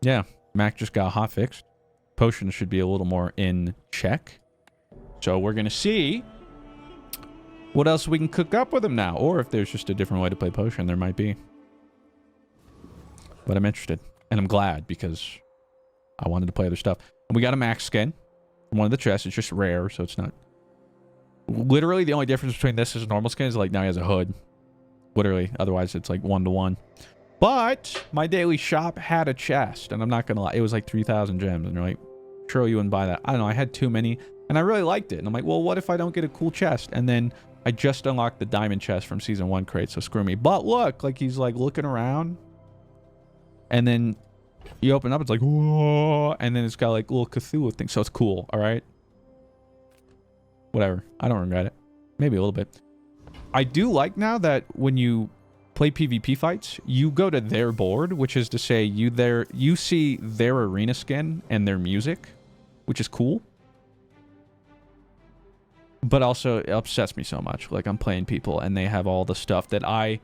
Yeah, Mac just got hot fixed. Potions should be a little more in check. So we're going to see what else we can cook up with him now. Or if there's just a different way to play Potion, there might be. But I'm interested. And I'm glad because I wanted to play other stuff. And we got a max skin. One of the chests. It's just rare, so it's not... Literally, the only difference between this and normal skin is like now he has a hood. Literally. Otherwise, it's like 1-to-1. But my daily shop had a chest. And I'm not going to lie. It was like 3,000 gems. And you're like, sure, you wouldn't buy that. I don't know. I had too many. And I really liked it. And I'm like, well, what if I don't get a cool chest? And then I just unlocked the diamond chest from Season 1 crate. So screw me. But look, like he's like looking around. And then you open up. It's like, whoa. And then it's got like little Cthulhu thing. So it's cool. All right. Whatever. I don't regret it. Maybe a little bit. I do like now that when you play PvP fights, you go to their board, which is to say you see their arena skin and their music, which is cool. But also it upsets me so much. Like I'm playing people and they have all the stuff that I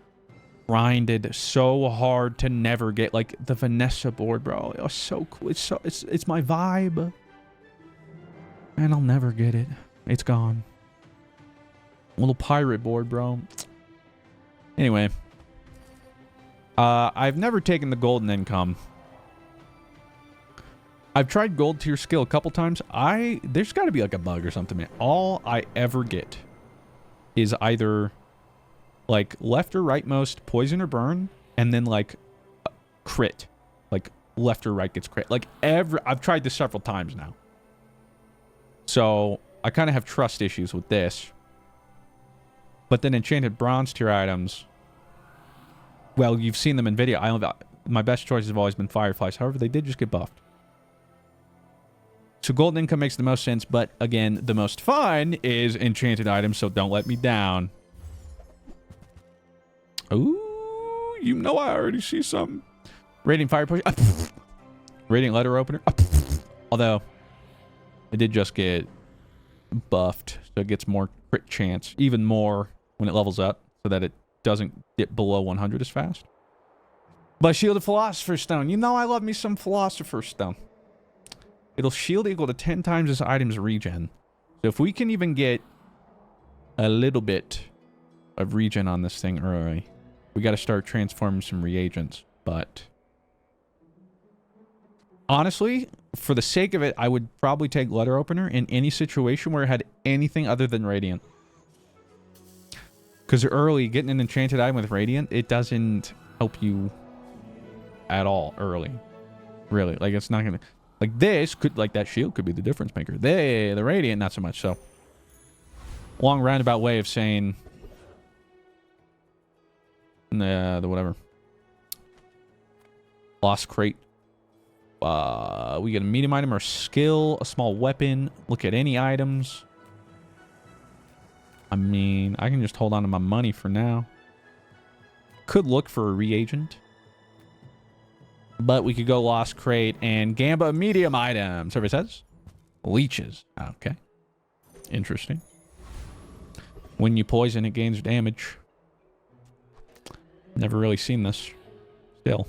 grinded so hard to never get. Like the Vanessa board, bro. It was so cool. It's my vibe. And I'll never get it. It's gone. Little pirate board, bro. Anyway. I've never taken the golden income. I've tried gold tier skill a couple times. There's got to be like a bug or something, man. All I ever get is either like left or rightmost poison or burn, and then like crit. Like left or right gets crit. Like I've tried this several times now. So I kind of have trust issues with this. But then enchanted bronze tier items, well, you've seen them in video. My best choices have always been fireflies. However, they did just get buffed. So golden income makes the most sense, but again, the most fun is enchanted items, so don't let me down. Ooh, you know I already see something. Radiant fire potion. Radiant letter opener. Although, it did just get buffed, so it gets more crit chance. Even more when it levels up, so that it doesn't get below 100 as fast. But shielded philosopher's stone. You know I love me some philosopher's stone. It'll shield equal to 10 times this item's regen. So if we can even get a little bit of regen on this thing early, we got to start transforming some reagents. But honestly, for the sake of it, I would probably take letter opener in any situation where it had anything other than radiant. Because early, getting an enchanted item with radiant, it doesn't help you at all early. Really. Like, it's not going to... Like, this could... Like, that shield could be the difference maker. The radiant, not so much. So, long roundabout way of saying... the whatever. Lost crate. We get a medium item or skill, a small weapon. Look at any items. I mean, I can just hold on to my money for now. Could look for a reagent. But we could go lost crate and gamba medium items. Everybody says? Leeches. Okay. Interesting. When you poison, it gains damage. Never really seen this. Still.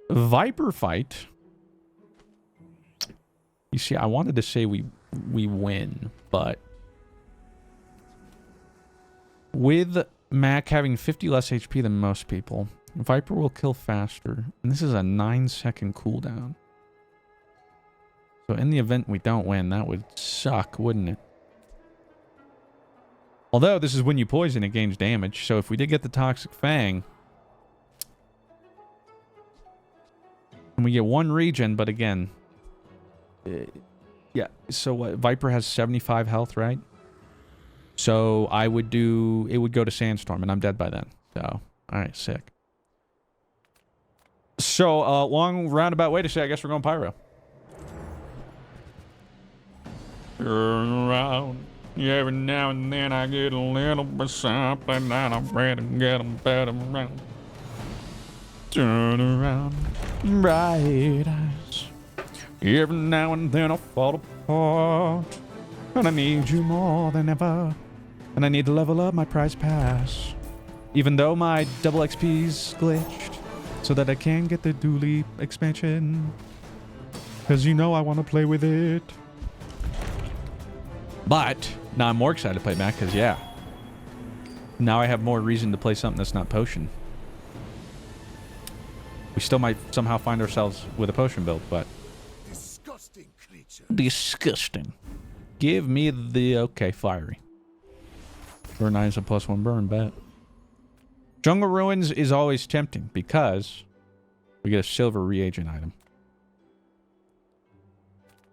Viper fight. You see, I wanted to say we win, but with Mac having 50 less HP than most people, Viper will kill faster. And this is a 9-second cooldown. So in the event we don't win, that would suck, wouldn't it? Although this is when you poison, it gains damage. So if we did get the Toxic Fang, and we get one regen, but again, yeah. So what? Viper has 75 health, right? So I would do... It would go to Sandstorm, and I'm dead by then. So, all right, sick. So, long roundabout way to say, I guess we're going Pyro. Turn around. Yeah, every now and then I get a little bit something, and I'm ready to get them better around. Turn around, bright eyes. Every now and then I fall apart, and I need you more than ever, and I need to level up my prize pass. Even though my double XP's glitched, so that I can get the Dooley expansion. Because you know I want to play with it. But now I'm more excited to play Mac because, yeah. Now I have more reason to play something that's not potion. We still might somehow find ourselves with a potion build, but... Disgusting creature. Disgusting. Give me the... Okay, fiery. Burn 9 is a +1 burn, bet. Jungle Ruins is always tempting because we get a silver reagent item.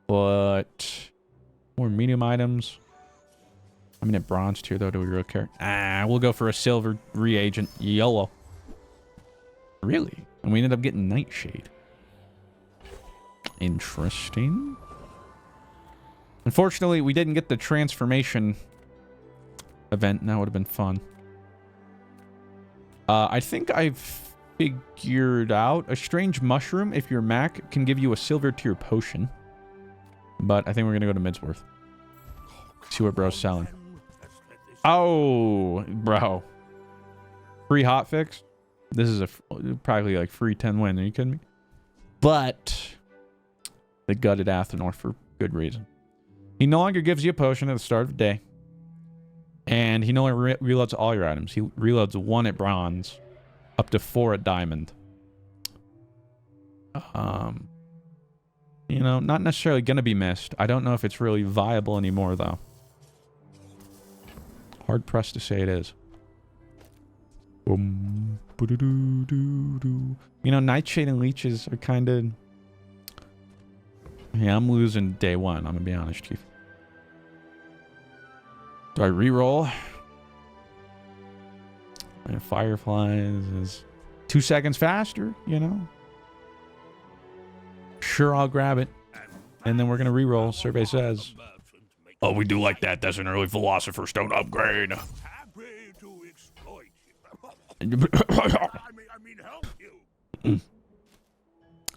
But... more medium items. I mean, at bronze tier, though, do we really care? We'll go for a silver reagent. YOLO. Really? And we ended up getting Nightshade. Interesting. Unfortunately, we didn't get the transformation event. That would have been fun. I think I've figured out a strange mushroom, if you're Mac, can give you a silver tier potion. But I think we're going to go to Midsworth. See what bro's selling. Oh, bro. Free hotfix? This is a probably like free 10 win. Are you kidding me? But they gutted Athenor for good reason. He no longer gives you a potion at the start of the day. And he no longer reloads all your items. He reloads 1 at bronze, up to 4 at diamond. You know, not necessarily going to be missed. I don't know if it's really viable anymore, though. Hard pressed to say it is. You know, Nightshade and Leeches are kind of... Yeah, I'm losing day 1. I'm going to be honest, Chief. Do I reroll? And Fireflies is 2 seconds faster, you know? Sure, I'll grab it. And then we're going to reroll, survey says. Oh, we do like that. That's an early Philosopher's Stone upgrade. Happy to exploit you. I mean, help you.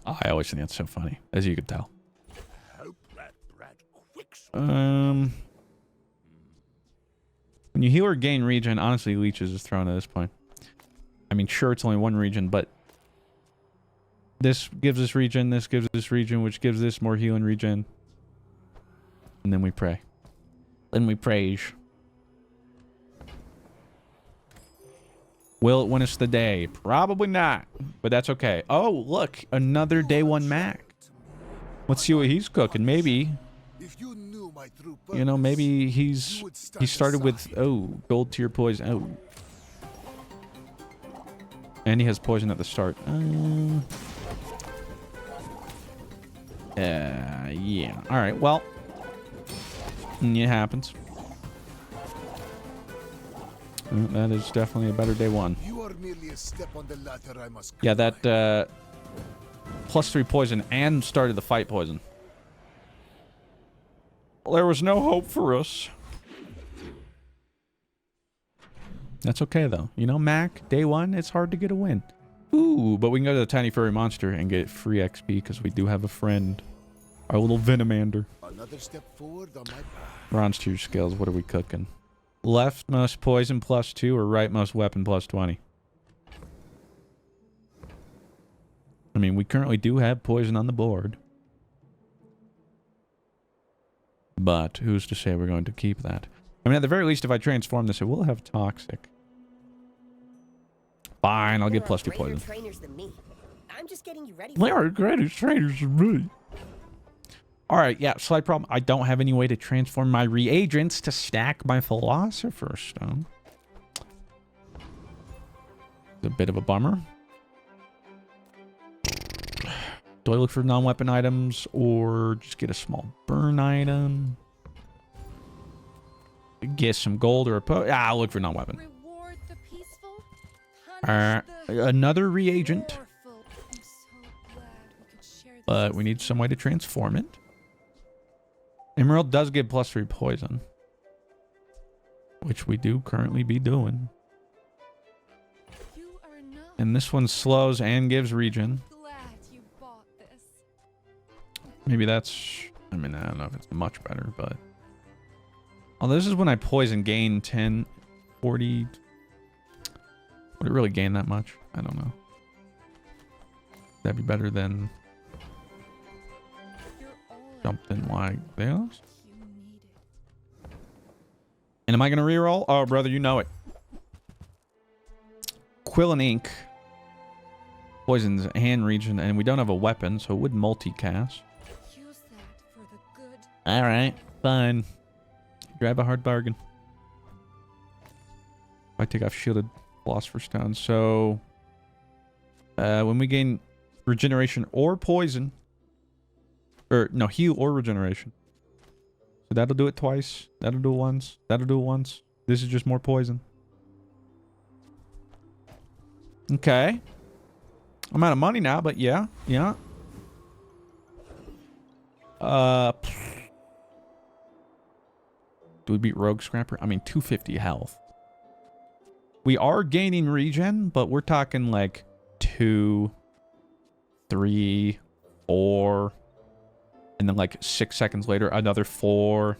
I always think that's so funny, as you could tell. Hope that brat quicks. When you heal or gain regen, honestly, Leeches is thrown at this point. I mean, sure, it's only 1 regen, but this gives us regen, this gives us regen, which gives this more heal and regen. And then we pray. Then we praise. Will it win us the day? Probably not, but that's okay. Oh, look, another day 1 Mac. Let's see what he's cooking. Maybe, you know, maybe he started with, oh, gold tier poison. Oh. And he has poison at the start. Yeah. All right, well. It happens. That is definitely a better day 1. You are merely a step on the ladder I must yeah, that +3 poison and started the fight poison. Well, there was no hope for us. That's okay, though. You know, Mac, day 1, it's hard to get a win. Ooh, but we can go to the tiny furry monster and get free XP because we do have a friend. Our little Venomander. Another step forward on my path. Bronze tier skills, what are we cooking? Leftmost poison +2 or rightmost weapon +20? I mean, we currently do have poison on the board. But who's to say we're going to keep that? I mean, at the very least, if I transform this, it will have toxic. Fine, I'll get +2 poison. I'm just getting you ready. There are greater trainers than me. Alright, yeah, slight problem. I don't have any way to transform my reagents to stack my Philosopher's Stone. It's a bit of a bummer. Do I look for non-weapon items or just get a small burn item? Get some gold or a I'll look for non-weapon. Reward the peaceful, another reagent. But we need some way to transform it. Emerald does give +3 poison, which we do currently be doing. And this one slows and gives regen. Maybe that's... I mean, I don't know if it's much better, but... Oh, this is when I poison gain 10, 40... Would it really gain that much? I don't know. That'd be better than something like this. And am I gonna reroll? Oh, brother, you know it. Quill and ink. Poisons hand region, and we don't have a weapon, so it would multicast. Alright, fine. Grab a hard bargain. I take off shielded philosopher's stone. So when we gain regeneration or poison, or no, heal or regeneration. So that'll do it twice. That'll do it once. That'll do it once. This is just more poison. Okay. I'm out of money now, but yeah. Yeah. Do we beat Rogue Scrapper? I mean, 250 health. We are gaining regen, but we're talking like 2, 3, 4. And then like 6 seconds later, another 4.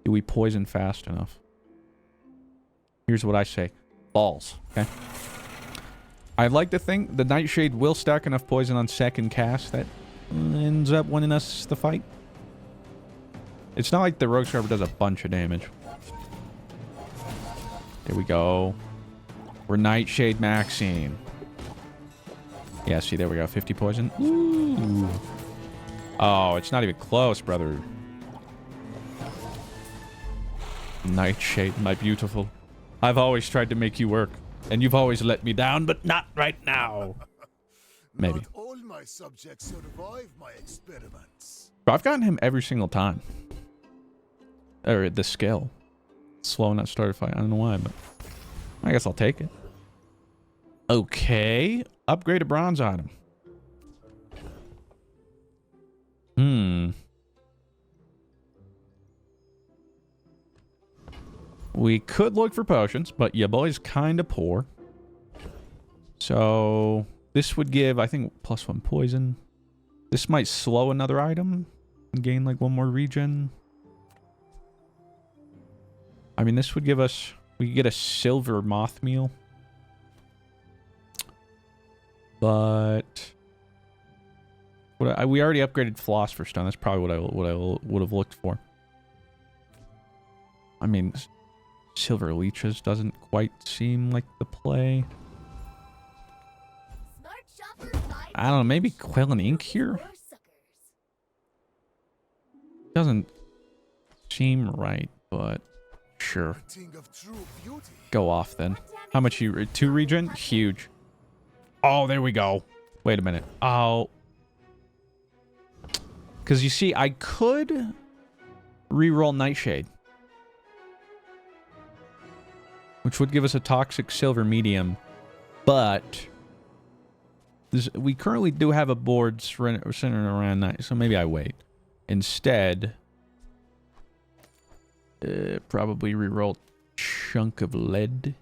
Do we poison fast enough? Here's what I say. Balls. Okay. I'd like to think the Nightshade will stack enough poison on second cast that ends up winning us the fight. It's not like the Rogue Scrapper does a bunch of damage. There we go. We're Nightshade maxing. Yeah, see, there we go. 50 poison. Ooh. Oh, it's not even close, brother. Nightshade, my beautiful. I've always tried to make you work, and you've always let me down, but not right now. Maybe. Not all my subjects survive my experiments. But I've gotten him every single time. Or the skill. Slow, not started fight. I don't know why, but I guess I'll take it. Okay. Upgrade a bronze item. We could look for potions, but your boy's kind of poor. So this would give, I think, +1 poison. This might slow another item and gain like 1 more regen. I mean, this would give us... We could get a silver moth meal. But... we already upgraded Philosopher's Stone. That's probably what I would have looked for. I mean, silver leeches doesn't quite seem like the play. I don't know. Maybe Quill and Ink here? Doesn't seem right, but sure. Go off then. How much you... 2 regen? Huge. Oh, there we go. Wait a minute. Oh... Because you see, I could reroll Nightshade, which would give us a toxic silver medium, but we currently do have a board centered around that, so maybe I wait. Instead, probably reroll Chunk of Lead.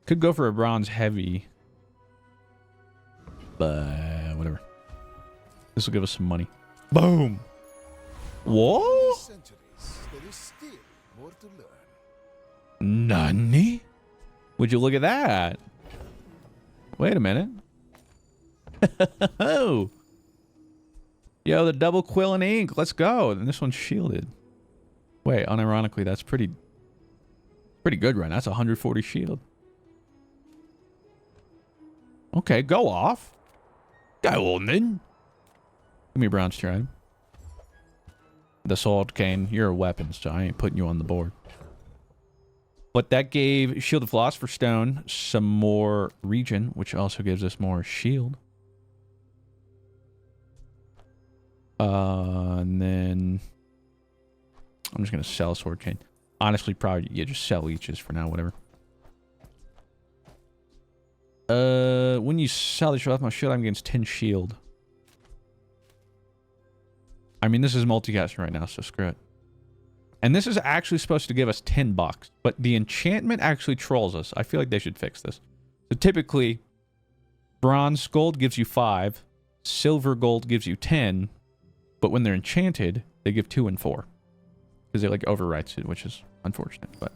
Could go for a bronze heavy, but whatever. This will give us some money. Boom! Whoa! Nani? Would you look at that? Wait a minute. Oh! Yo, the double Quill and Ink. Let's go. And this one's shielded. Wait, unironically, that's pretty good right now. That's 140 shield. Okay, go off. Go on then. Give me a bronze tier item. The sword cane. You're a weapon, so I ain't putting you on the board. But that gave Shielded Philosopher's Stone some more regen, which also gives us more shield. And then I'm just gonna sell sword cane. Honestly, probably yeah, just sell leeches for now, whatever. When you sell the shield, my shield item gains 10 shield. I mean, this is multicasting right now, so screw it. And this is actually supposed to give us $10, but the enchantment actually trolls us. I feel like they should fix this. So typically, bronze gold gives you 5, silver gold gives you 10, but when they're enchanted, they give 2 and 4. Because it like overwrites it, which is unfortunate, but...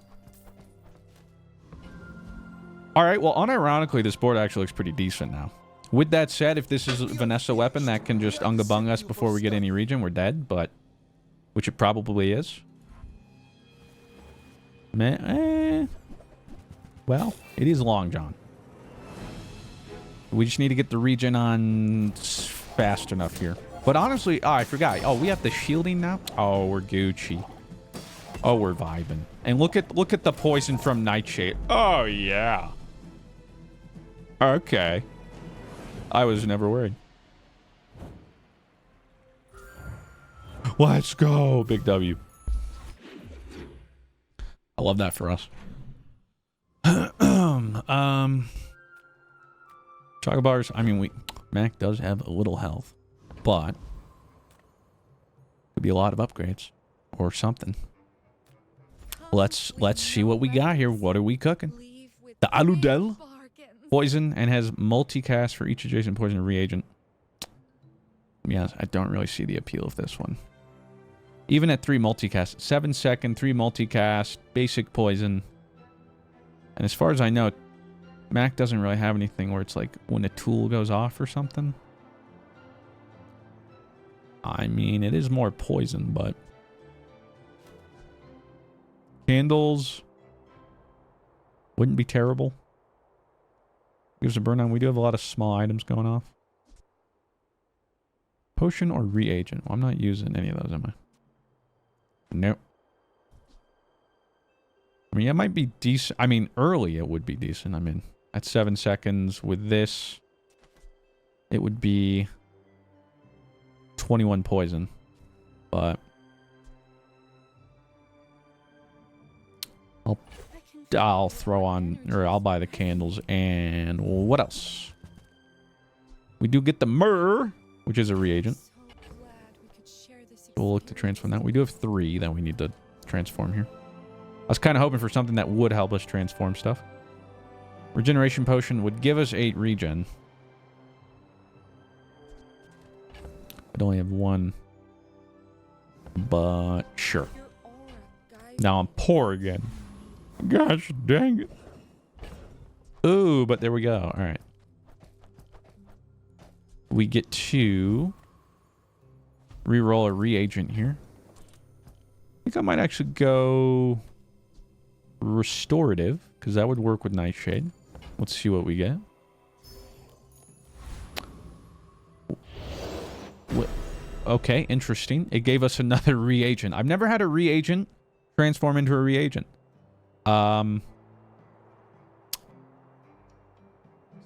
All right, well, unironically, this board actually looks pretty decent now. With that said, if this is a Vanessa weapon that can just unga bung us before we get any region, we're dead, but... Which it probably is. Well, it is Long John. We just need to get the region on fast enough here. But honestly, oh, I forgot. Oh, we have the shielding now? Oh, we're Gucci. Oh, we're vibing. And look at the poison from Nightshade. Oh, yeah. Okay. I was never worried. Let's go, Big W. I love that for us. Chocolate bars. I mean, Mac does have a little health, but could be a lot of upgrades or something. Let's see what we got here. What are we cooking? The Aludel poison and has multicast for each adjacent poison reagent. Yeah, I don't really see the appeal of this one. Even at 3 multicast, 7-second, 3 multicast, basic poison. And as far as I know, Mac doesn't really have anything where it's like when a tool goes off or something. I mean, it is more poison, but... Candles wouldn't be terrible. Gives a burn on. We do have a lot of small items going off. Potion or reagent? Well, I'm not using any of those, am I? Nope. I mean, it might be decent. I mean, early it would be decent. I mean, at 7 seconds with this, it would be 21 poison. But I'll throw on, or I'll buy the candles. And what else? We do get the myrrh, which is a reagent. We'll look to transform that. We do have 3 that we need to transform here. I was kind of hoping for something that would help us transform stuff. Regeneration potion would give us 8 regen. I'd only have 1. But sure. Now I'm poor again. Gosh dang it. Ooh, but there we go. All right. We get to reroll a reagent here. I think I might actually go restorative, because that would work with Nightshade. Let's see what we get. Okay, interesting. It gave us another reagent. I've never had a reagent transform into a reagent. It's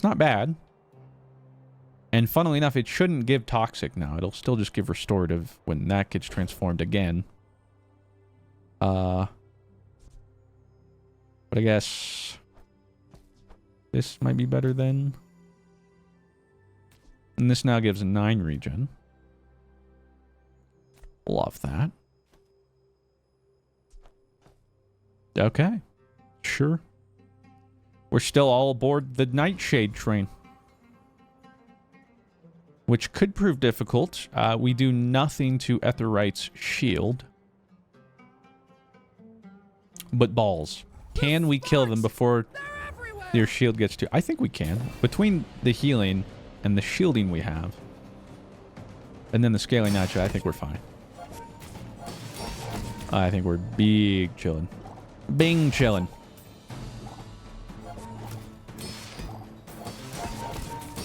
not bad. And funnily enough, it shouldn't give toxic now. It'll still just give restorative when that gets transformed again. But I guess this might be better then. And this now gives a 9 regen. Love that. Okay. Sure. We're still all aboard the Nightshade train. Which could prove difficult. We do nothing to Etherite's shield. But balls. Can we kill them before their shield gets to... I think we can. Between the healing and the shielding we have. And then the scaling nature, I think we're fine. I think we're big chillin'. Bing chillin'.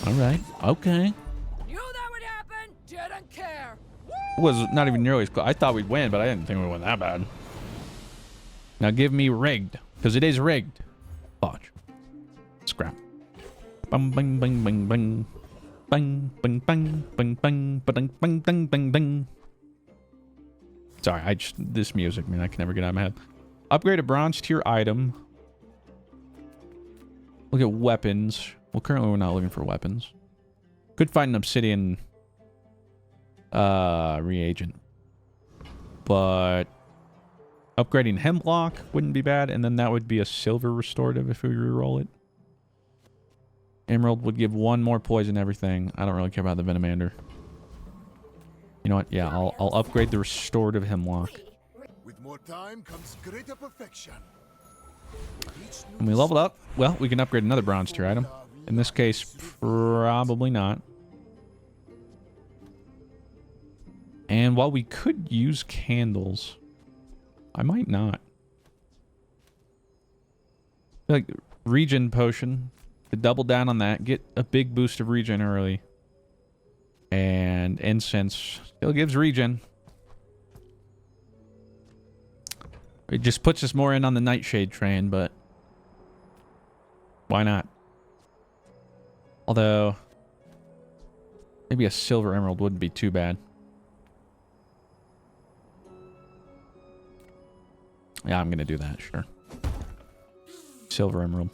Alright. Okay. Knew that would happen. Didn't care. Was not even nearly as close. I thought we'd win, but I didn't think we went that bad. Now give me rigged. Because it is rigged. Watch. Scrap. Bang, bang, bang, bang, bang. Bang, bang, bang, bang, bang, bang, bang, bang, bang, bang. Sorry, this music, man, I can never get out of my head. Upgrade a bronze tier item. Look at weapons. Well, currently we're not looking for weapons. Could find an obsidian reagent. But upgrading hemlock wouldn't be bad, and then that would be a silver restorative if we reroll it. Emerald would give 1 more poison everything. I don't really care about the Venomander. You know what? Yeah, I'll upgrade the restorative hemlock. With more time comes greater perfection. When we leveled up, well, we can upgrade another bronze tier item. In this case, probably not. And while we could use candles, I might not. Like, regen potion. To double down on that, get a big boost of regen early. And incense still gives regen. It just puts us more in on the nightshade train, but why not? Although, maybe a silver emerald wouldn't be too bad. Yeah, I'm gonna do that, sure. Silver emerald.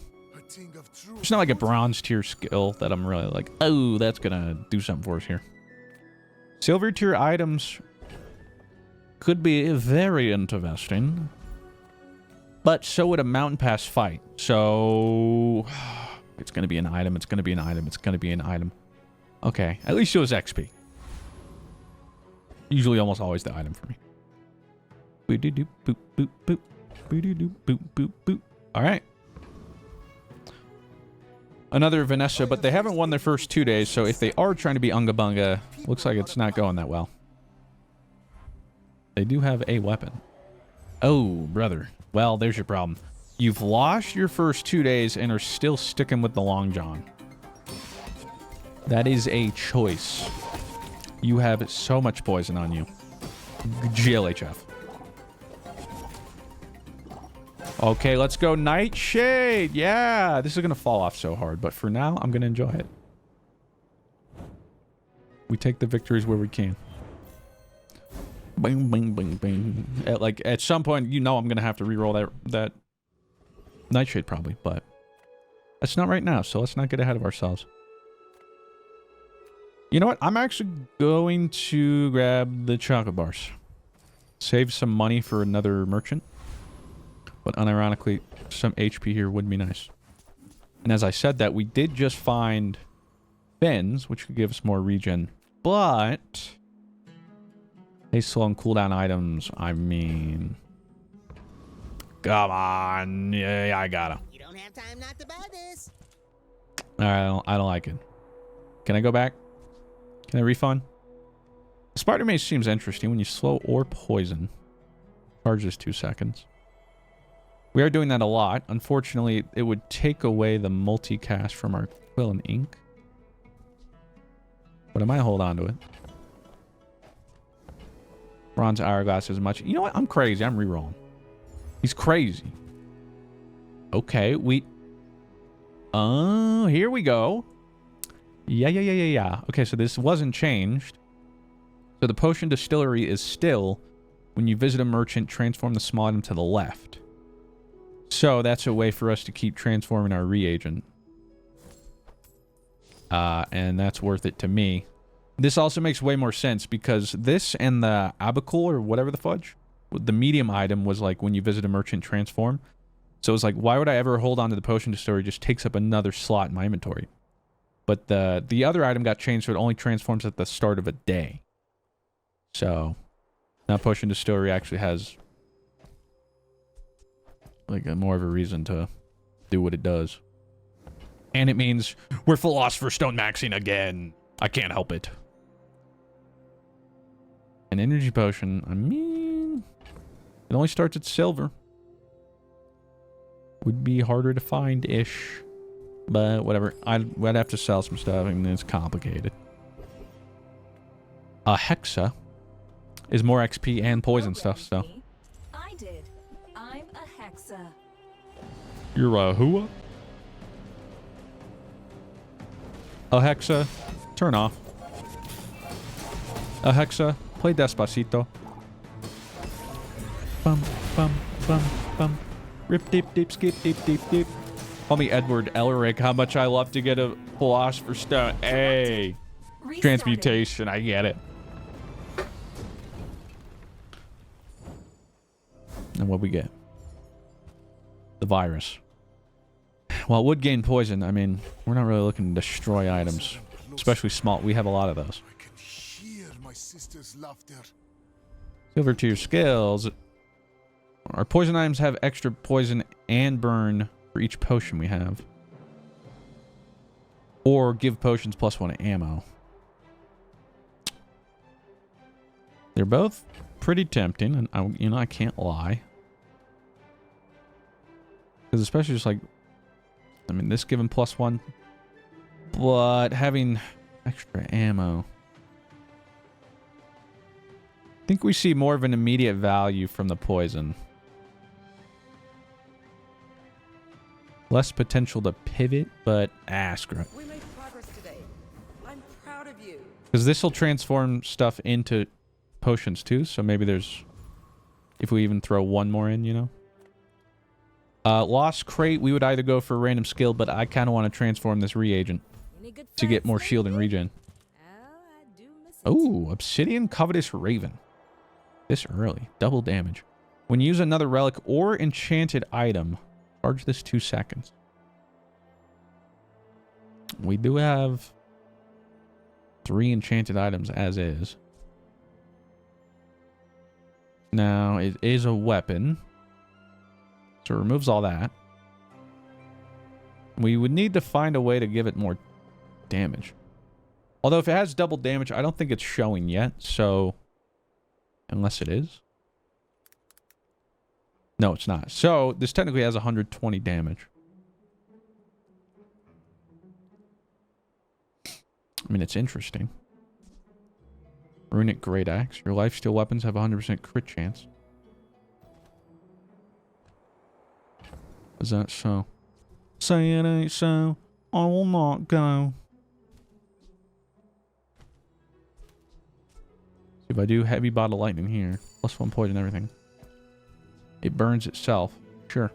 It's not like a bronze tier skill that I'm really like, oh, that's gonna do something for us here. Silver tier items could be very interesting, but so would a mountain pass fight. So it's gonna be an item. It's gonna be an item. It's gonna be an item. Okay, at least it was XP. Usually, almost always the item for me. Boop boop boop boop boop boop boop boop. All right. Another Vanessa, but they haven't won their first 2 days, so if they are trying to be Unga Bunga, looks like it's not going that well. They do have a weapon. Oh, brother. Well, there's your problem. You've lost your first 2 days and are still sticking with the Long John. That is a choice. You have so much poison on you. GLHF. Okay, let's go Nightshade. Yeah, this is going to fall off so hard, but for now, I'm going to enjoy it. We take the victories where we can. Bing, bing, bing, bing. At some point, you know I'm going to have to reroll that Nightshade probably, but that's not right now, so let's not get ahead of ourselves. You know what? I'm actually going to grab the chocolate bars. Save some money for another merchant. But unironically, some HP here would be nice. And as I said that, we did just find fins, which could give us more regen. But hey, slow and cooldown items, I mean, come on. Yeah, I gotta. You don't have time not to buy this. Alright, I don't like it. Can I go back? Can I refund? Spider Mace seems interesting when you slow or poison. Charges 2 seconds. We are doing that a lot. Unfortunately, it would take away the multicast from our quill and ink. But I might hold on to it. Bronze hourglass as much. You know what? I'm crazy. I'm rerolling. He's crazy. Okay, here we go. Yeah. Okay, so this wasn't changed. So the potion distillery is still, when you visit a merchant, transform the small item to the left. So that's a way for us to keep transforming our reagent. And that's worth it to me. This also makes way more sense because this and the abacle or whatever the fudge, the medium item was like when you visit a merchant, transform. So it's like, why would I ever hold on to the potion distillery? It just takes up another slot in my inventory. But the other item got changed so it only transforms at the start of a day. So now potion distillery actually has like more of a reason to do what it does. And it means we're Philosopher's Stone maxing again. I can't help it. An energy potion, I mean, it only starts at silver. Would be harder to find-ish. But whatever. I'd have to sell some stuff. I mean, it's complicated. A Hexa is more XP and poison stuff, so. I did. I'm a Hexa. You're a whoa? A Hexa, turn off. A Hexa, play Despacito. Bum, bum, bum, bum. Rip, dip, dip, skip, dip, dip, dip. Call me Edward Elric. How much I love to get a Philosopher's Stone. Hey, transmutation. I get it. And what we get? The virus. Well, it would gain poison. I mean, we're not really looking to destroy items, especially small. We have a lot of those. I can hear my sister's laughter. Silver tier skills. Our poison items have extra poison and burn for each potion we have. Or give potions +1 ammo. They're both pretty tempting, and I can't lie. Because especially just like, I mean, this giving +1, but having extra ammo. I think we see more of an immediate value from the poison. Less potential to pivot, but screw it. We made progress today. I'm proud of you. Because this will transform stuff into potions too, so maybe there's... If we even throw one more in, you know? Lost crate, we would either go for a random skill, but I kind of want to transform this reagent to get more shield and regen. Oh, Obsidian Covetous Raven. This early. Double damage. When you use another relic or enchanted item, charge this 2 seconds. We do have 3 enchanted items as is. Now, it is a weapon. So it removes all that. We would need to find a way to give it more damage. Although if it has double damage, I don't think it's showing yet, so... Unless it is. No, it's not. So, this technically has 120 damage. I mean, it's interesting. Runic Great Axe. Your lifesteal weapons have 100% crit chance. Is that so? Say it ain't so. I will not go. If I do heavy bottle lightning here, +1 poison everything. It burns itself. Sure.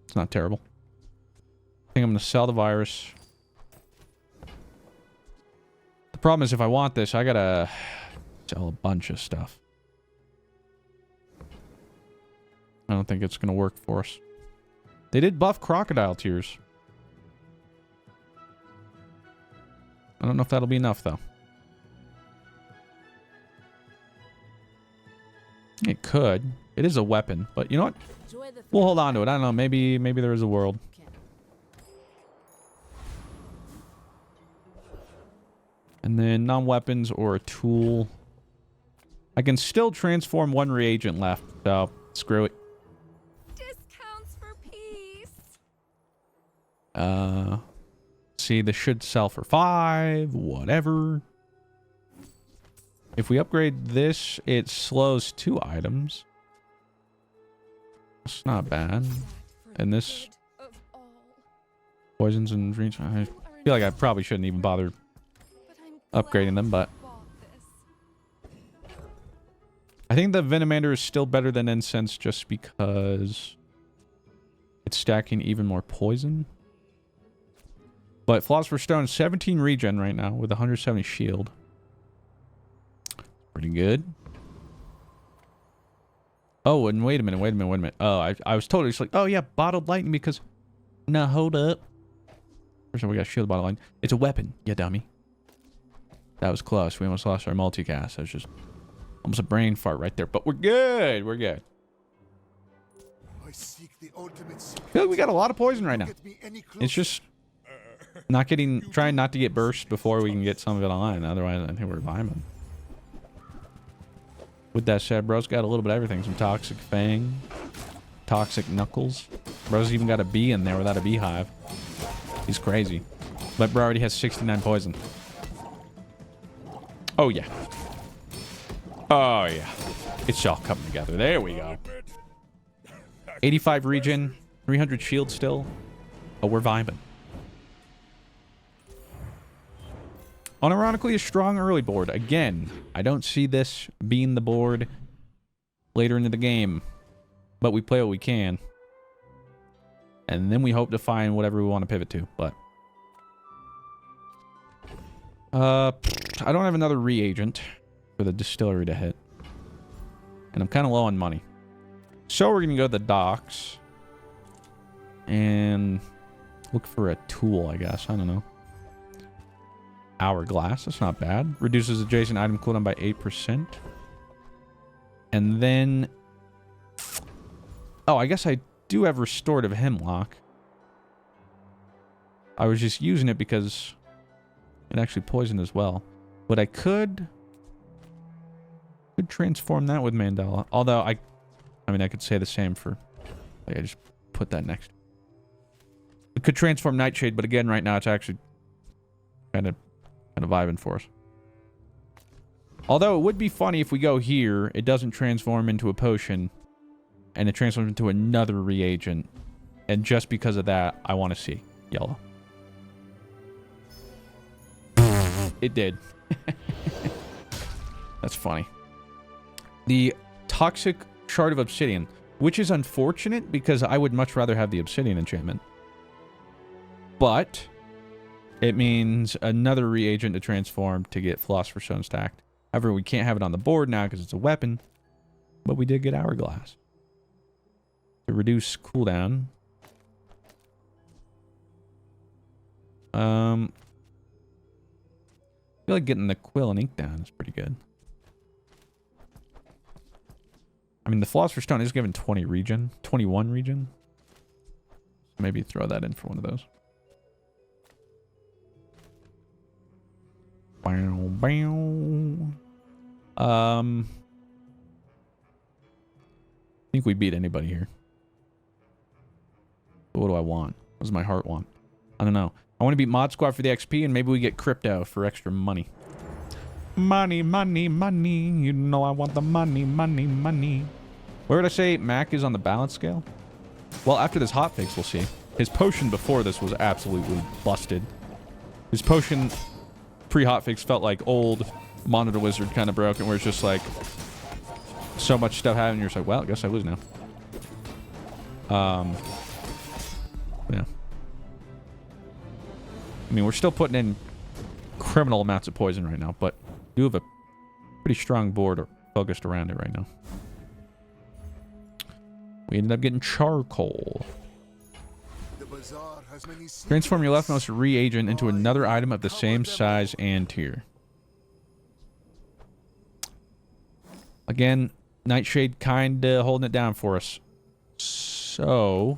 It's not terrible. I think I'm going to sell the virus. The problem is if I want this, I got to sell a bunch of stuff. I don't think it's going to work for us. They did buff crocodile tears. I don't know if that'll be enough, though. It could. It is a weapon, but you know what? We'll hold on to it. I don't know. Maybe there is a world. And then non-weapons or a tool. I can still transform 1 reagent left, so screw it. Discounts for peace. See, this should sell for 5, whatever. If we upgrade this, it slows 2 items. That's not bad. And this poisons and dreams. I feel like I probably shouldn't even bother upgrading them, but I think the Venomander is still better than Incense just because it's stacking even more poison. But Philosopher's Stone, 17 regen right now with 170 shield. Pretty good. Oh, and wait a minute. Oh, I was totally just like, oh yeah, bottled lightning because... No, hold up. First of all, we got shield bottled lightning. It's a weapon, you dummy. That was close. We almost lost our multicast. That was just almost a brain fart right there. But we're good. We're good. I seek the ultimate secret. I feel like we got a lot of poison right now. Get me any It's just trying not to get burst before we can get some of it online. Otherwise, I think we're vibing. With that said, bro's got a little bit of everything. Some Toxic Fang, Toxic Knuckles. Bro's even got a bee in there without a beehive. He's crazy. But bro already has 69 poison. Oh, yeah. Oh, yeah. It's all coming together. There we go. 85 regen, 300 shield still. Oh, we're vibing. Unironically, a strong early board. Again, I don't see this being the board later into the game. But we play what we can. And then we hope to find whatever we want to pivot to. But I don't have another reagent for the distillery to hit. And I'm kind of low on money. So we're going to go to the docks. And look for a tool, I guess. I don't know. Hourglass. That's not bad. Reduces adjacent item cooldown by 8%. And then Oh, I guess I do have restorative hemlock. I was just using it because it actually poisoned as well. But I could transform that with mandala. Although I mean, I could say the same for... Like, I just put that next. It could transform Nightshade, but again, right now it's actually kind of vibing for us. Although it would be funny if we go here, it doesn't transform into a potion, and it transforms into another reagent. And just because of that, I want to see yellow. It did. That's funny. The toxic shard of obsidian, which is unfortunate because I would much rather have the obsidian enchantment. But it means another reagent to transform to get philosopher's stone stacked. However, we can't have it on the board now because it's a weapon. But we did get hourglass. To reduce cooldown. I feel like getting the quill and ink down is pretty good. I mean, the philosopher's stone is given 21 regen. So maybe throw that in for one of those. Bow, bow. I think we beat anybody here. But what do I want? What does my heart want? I don't know. I want to beat Mod Squad for the XP, and maybe we get crypto for extra money. Money, money, money. You know I want the money, money, money. Where would I say Mac is on the balance scale? Well, after this hotfix, we'll see. His potion before this was absolutely busted. His potion pre-hotfix felt like old Monitor Wizard kind of broken, where it's just like so much stuff happening. You're just like, well, I guess I lose now. Yeah. I mean, we're still putting in criminal amounts of poison right now, but we do have a pretty strong board focused around it right now. We ended up getting charcoal. The Bazaar has many Transform your leftmost reagent into another item of the same size and tier. Again, Nightshade kinda holding it down for us. So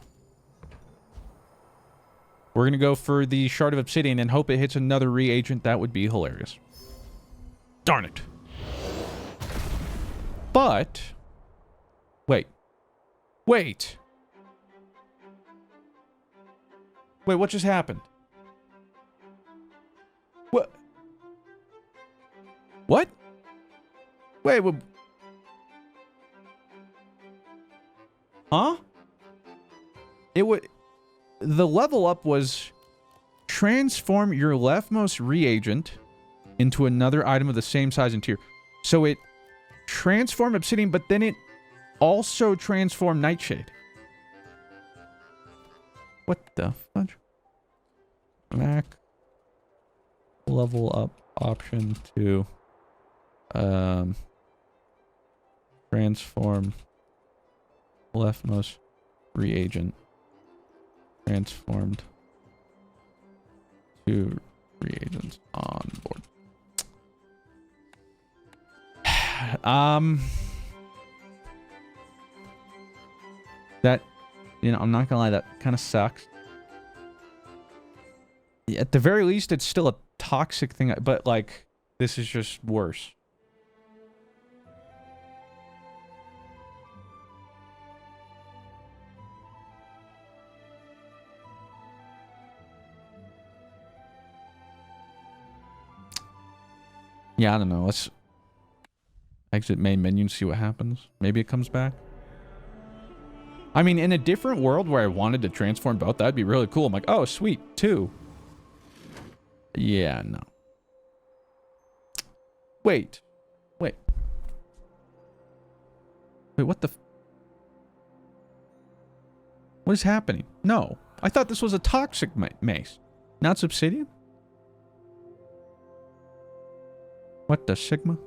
we're gonna go for the Shard of Obsidian and hope it hits another reagent. That would be hilarious. Darn it. But wait. Wait, what just happened? What? What? Wait, what? Huh? It would... The level up was transform your leftmost reagent into another item of the same size and tier. So it transformed Obsidian, but then it also transform Nightshade. What the fudge? Mac level up option to transform leftmost reagent transformed to reagents on board. That, you know, I'm not gonna lie, that kind of sucks. At the very least, it's still a toxic thing, but, like, this is just worse. Yeah, I don't know. Let's exit main menu and see what happens. Maybe it comes back. I mean, in a different world where I wanted to transform both, that'd be really cool. I'm like, oh, sweet, 2. Yeah, no. Wait, what the... What is happening? No, I thought this was a toxic mace. Now it's obsidian? What the Sigma?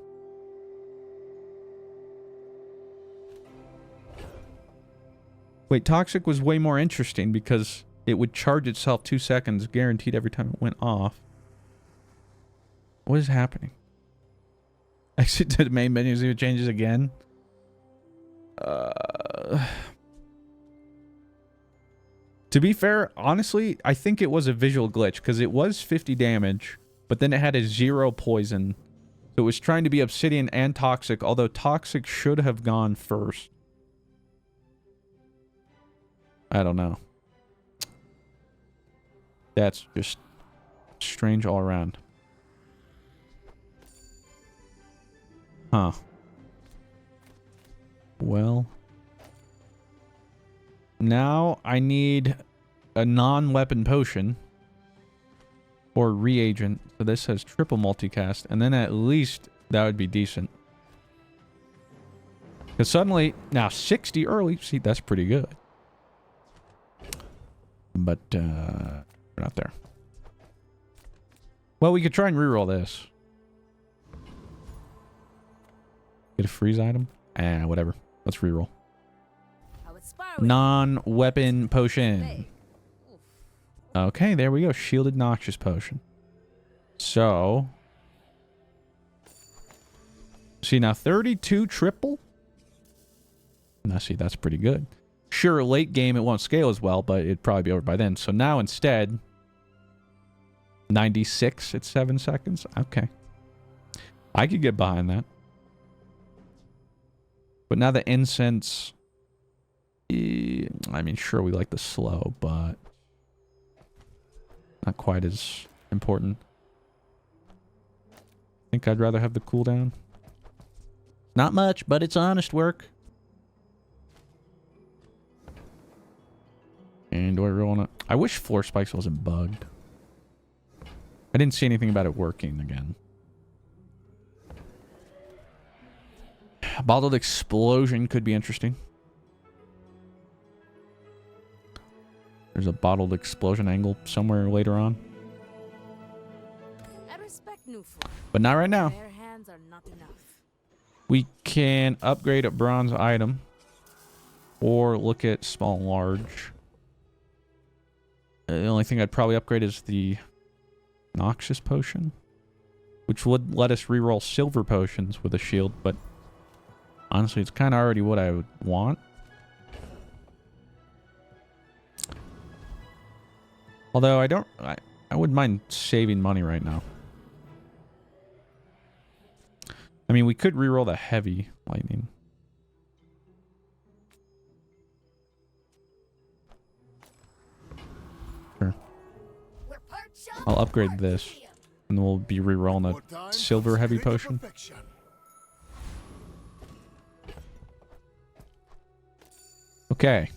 Wait, toxic was way more interesting because it would charge itself 2 seconds guaranteed every time it went off. What is happening? Exit to the main menu, see if it changes again. To be fair, honestly, I think it was a visual glitch because it was 50 damage, but then it had a 0 poison. So it was trying to be obsidian and toxic, although toxic should have gone first. I don't know. That's just strange all around. Huh. Well. Now I need a non-weapon potion. Or reagent. So this has triple multicast. And then at least that would be decent. Because suddenly, now 60 early. See, that's pretty good. But, we're not there. Well, we could try and reroll this. Get a freeze item? Whatever. Let's reroll. Non-weapon potion. Okay, there we go. Shielded Noxious Potion. So. See, now 32 triple? Now, see, that's pretty good. Sure, late game it won't scale as well, but it'd probably be over by then. So now instead, 96 at 7 seconds. Okay. I could get behind that. But now the incense... I mean, sure, we like the slow, but... not quite as important. I think I'd rather have the cooldown. Not much, but it's honest work. And do I really want to... I wish Floor Spikes wasn't bugged. I didn't see anything about it working again. Bottled Explosion could be interesting. There's a Bottled Explosion angle somewhere later on. But not right now. We can upgrade a bronze item. Or look at small and large. The only thing I'd probably upgrade is the Noxious Potion. Which would let us reroll silver potions with a shield, but honestly, it's kind of already what I would want. Although I wouldn't mind saving money right now. I mean, we could reroll the heavy lightning. Sure. I'll upgrade this. And then we'll be rerolling a silver heavy potion. Okay.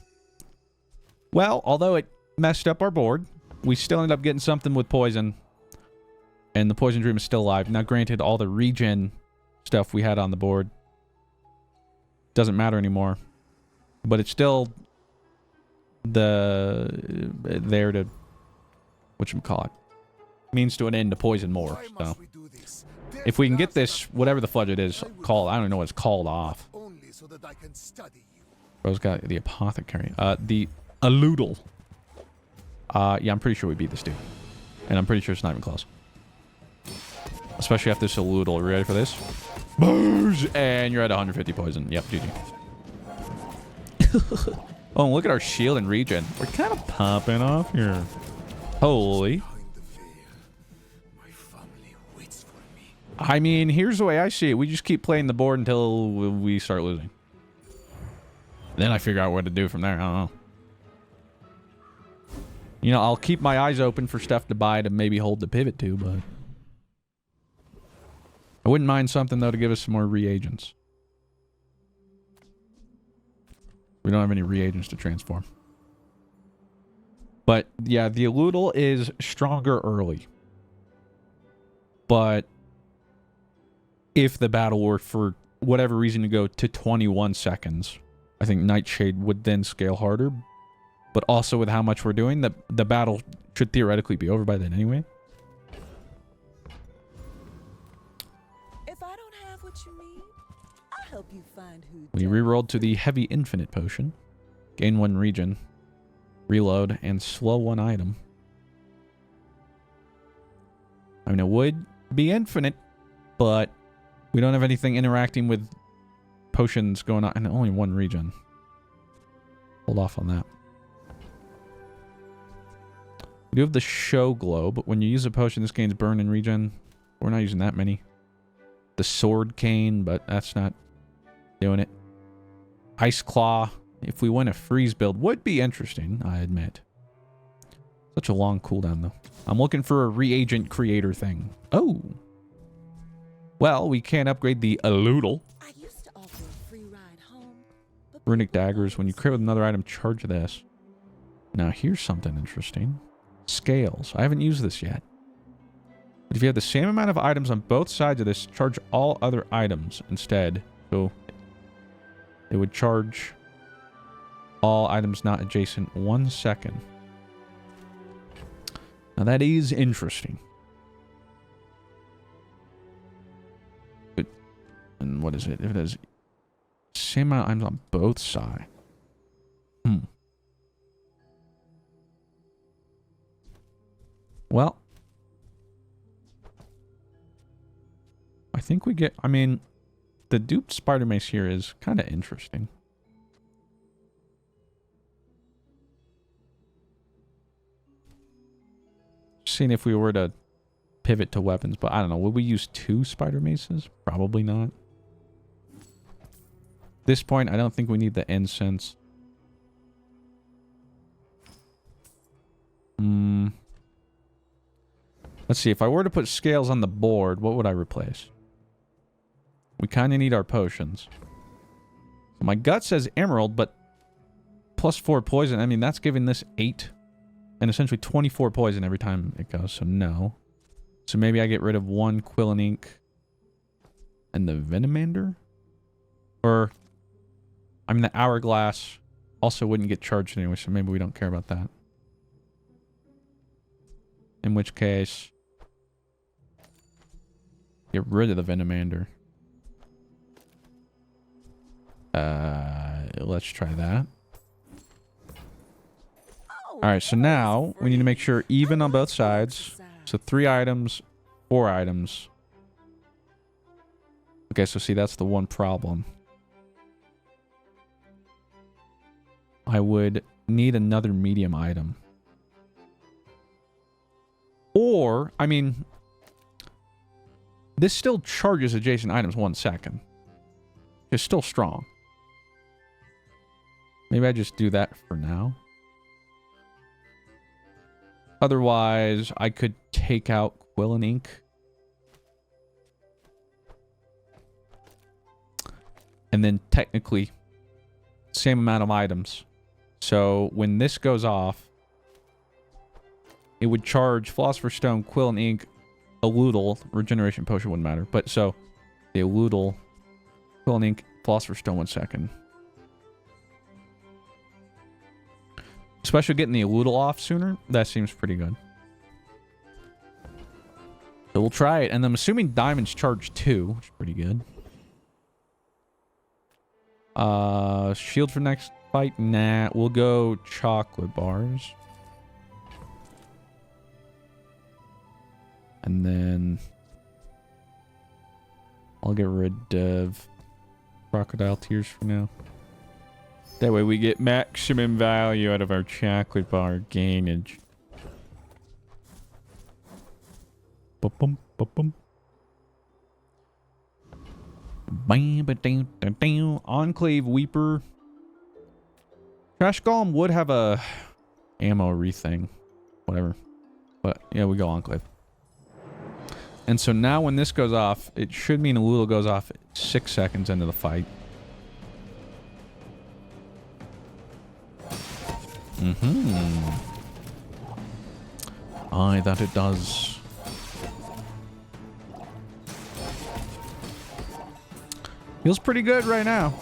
Well, although it messed up our board, we still ended up getting something with poison. And the poison dream is still alive. Now, granted, all the regen stuff we had on the board doesn't matter anymore. But it's still there to whatchamacallit, means to an end to poison more. So if we can get this, whatever the fudge it is, called, I don't know what it's called, off. Bro's got the apothecary. The Aludel. Yeah, I'm pretty sure we beat this dude. And I'm pretty sure it's not even close. Especially after this Aludel. Are you ready for this? Boosh! And you're at 150 poison. Yep, GG. Oh, and look at our shield and regen. We're kind of popping off here. Holy. I mean, here's the way I see it. We just keep playing the board until we start losing. Then I figure out what to do from there. I don't know. You know, I'll keep my eyes open for stuff to buy to maybe hold the pivot to, but... I wouldn't mind something, though, to give us some more reagents. We don't have any reagents to transform. But, yeah, the Aludel is stronger early. But... if the battle were, for whatever reason, to go to 21 seconds... I think Nightshade would then scale harder. But also with how much we're doing, the battle should theoretically be over by then anyway. If I don't have what you need, I'll help you find who We rerolled to the Heavy Infinite Potion. Gain 1 regen. Reload and slow 1 item. I mean, it would be infinite, but we don't have anything interacting with potions going on, and only 1 regen. Hold off on that. We do have the show glow, but when you use a potion, this gains burn and regen. We're not using that many. The sword cane, but that's not doing it. Ice claw. If we win a freeze build, would be interesting, I admit. Such a long cooldown, though. I'm looking for a reagent creator thing. Oh. Well, we can't upgrade the Aludel. I used to offer a free ride home, but Runic people daggers. When you crit with another item, charge this. Now, here's something interesting. Scales. I haven't used this yet. But if you have the same amount of items on both sides of this, charge all other items instead. So it would charge all items not adjacent 1 second. Now that is interesting. And what is it? If it has same amount of items on both sides. Well, I think we get, I mean, the duped spider mace here is kind of interesting. Seeing if we were to pivot to weapons, but I don't know. Would we use 2 spider maces? Probably not. At this point, I don't think we need the incense. Let's see. If I were to put scales on the board, what would I replace? We kind of need our potions. My gut says emerald, but +4 poison. I mean, that's giving this 8 and essentially 24 poison every time it goes. So no. So maybe I get rid of 1 quill and ink and the Venomander? Or, I mean, the hourglass also wouldn't get charged anyway, so maybe we don't care about that. In which case, get rid of the Venomander. Let's try that. Alright, so now we need to make sure even on both sides. So 3 items, 4 items. Okay, so see, that's the one problem. I would need another medium item. Or, I mean, this still charges adjacent items 1 second. It's still strong. Maybe I just do that for now. Otherwise, I could take out quill and ink. And then technically, same amount of items. So when this goes off, it would charge Philosopher's Stone, quill and ink, Aludel, regeneration potion wouldn't matter. But so, the Aludel, quill and ink, Philosopher's Stone 1 second. Especially getting the Aludel off sooner, that seems pretty good. So we'll try it, and I'm assuming diamonds charge 2, which is pretty good. Shield for next fight? Nah, we'll go chocolate bars. And then I'll get rid of crocodile tears for now. That way we get maximum value out of our chocolate bar gainage. Ba-bum, ba-bum. Enclave Weeper. Trash Golem would have a ammo rething. Whatever. But yeah, we go Enclave. And so now when this goes off, it should mean Aludel goes off 6 seconds into the fight. Aye, that it does. Feels pretty good right now.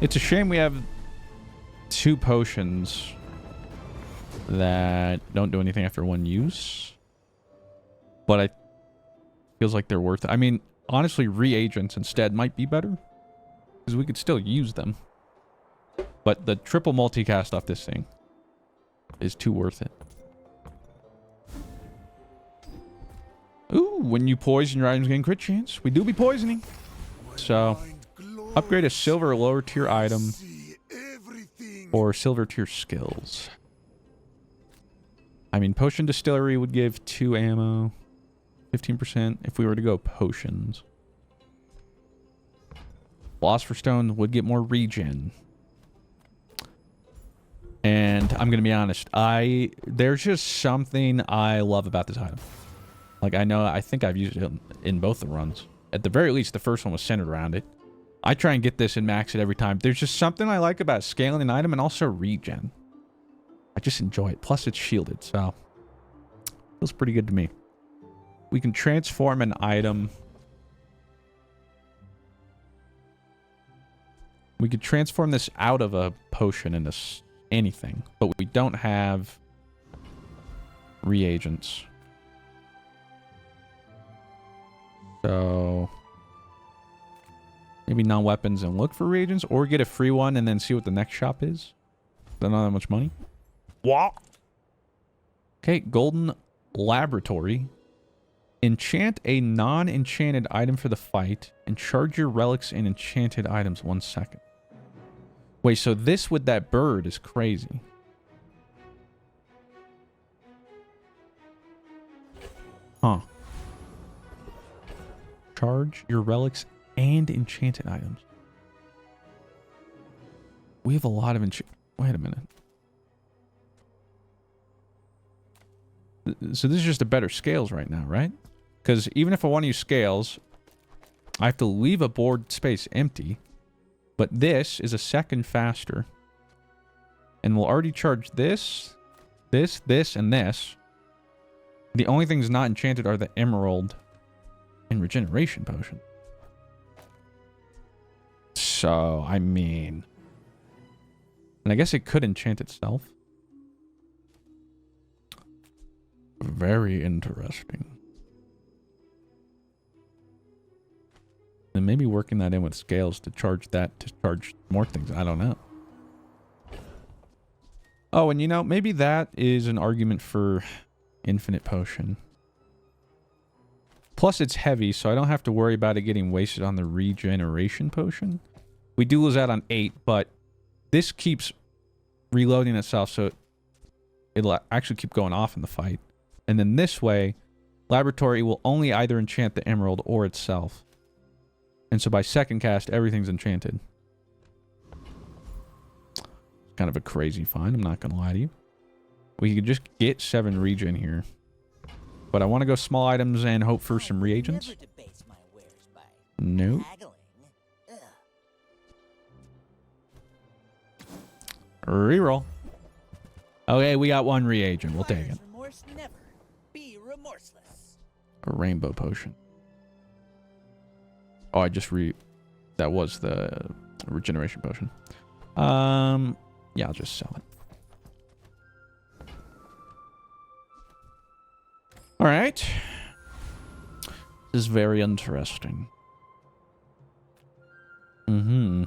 It's a shame we have 2 potions that don't do anything after 1 use. But I feels like they're worth it. I mean, honestly, reagents instead might be better. Because we could still use them. But the triple multicast off this thing is too worth it. Ooh, when you poison, your items gain crit chance. We do be poisoning. So, upgrade a silver lower tier item or silver tier skills. I mean, potion distillery would give 2 ammo, 15% if we were to go potions. Philosopher's Stone would get more regen. And I'm going to be honest, there's just something I love about this item. Like, I think I've used it in both the runs. At the very least, the first one was centered around it. I try and get this and max it every time. There's just something I like about scaling an item and also regen. I just enjoy it. Plus, it's shielded, so feels pretty good to me. We can transform an item. We could transform this out of a potion into anything, but we don't have reagents. So maybe non-weapons and look for reagents, or get a free one and then see what the next shop is. Don't know that much money. What? Okay, golden laboratory. Enchant a non-enchanted item for the fight and charge your relics and enchanted items 1 second. Wait, so this with that bird is crazy. Huh. Charge your relics and enchanted items. We have a lot of wait a minute. So this is just a better scales right now, right? Because even if I want to use scales, I have to leave a board space empty. But this is a second faster. And we'll already charge this, this, and this. The only things not enchanted are the emerald and regeneration potion. So, I mean... And I guess it could enchant itself. Very interesting. And maybe working that in with scales to charge more things. I don't know. Oh, and you know, maybe that is an argument for infinite potion. Plus it's heavy, so I don't have to worry about it getting wasted on the regeneration potion. We do lose out on 8, but this keeps reloading itself, so it'll actually keep going off in the fight. And then this way, laboratory will only either enchant the emerald or itself. And so by second cast, everything's enchanted. Kind of a crazy find, I'm not going to lie to you. We could just get 7 regen here. But I want to go small items and hope for some reagents. Nope. Reroll. Okay, we got 1 reagent. We'll take it. Be remorseless. A rainbow potion. Oh, that was the regeneration potion. Yeah, I'll just sell it. All right. This is very interesting. Mm-hmm.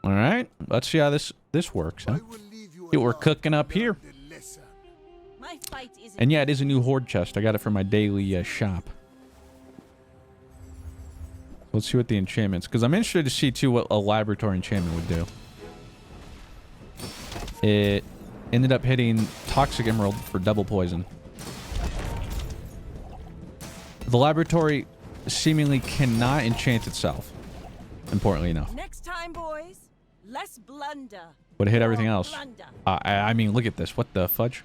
All right. Let's see how this works, huh? See what we're cooking up here. And yeah, it is a new horde chest. I got it for my daily shop. Let's see what the enchantments, because I'm interested to see too what a laboratory enchantment would do. It ended up hitting Toxic Emerald for double poison. The laboratory seemingly cannot enchant itself, importantly enough. Next time, boys, less blunder. But it hit everything else. I mean, look at this. What the fudge?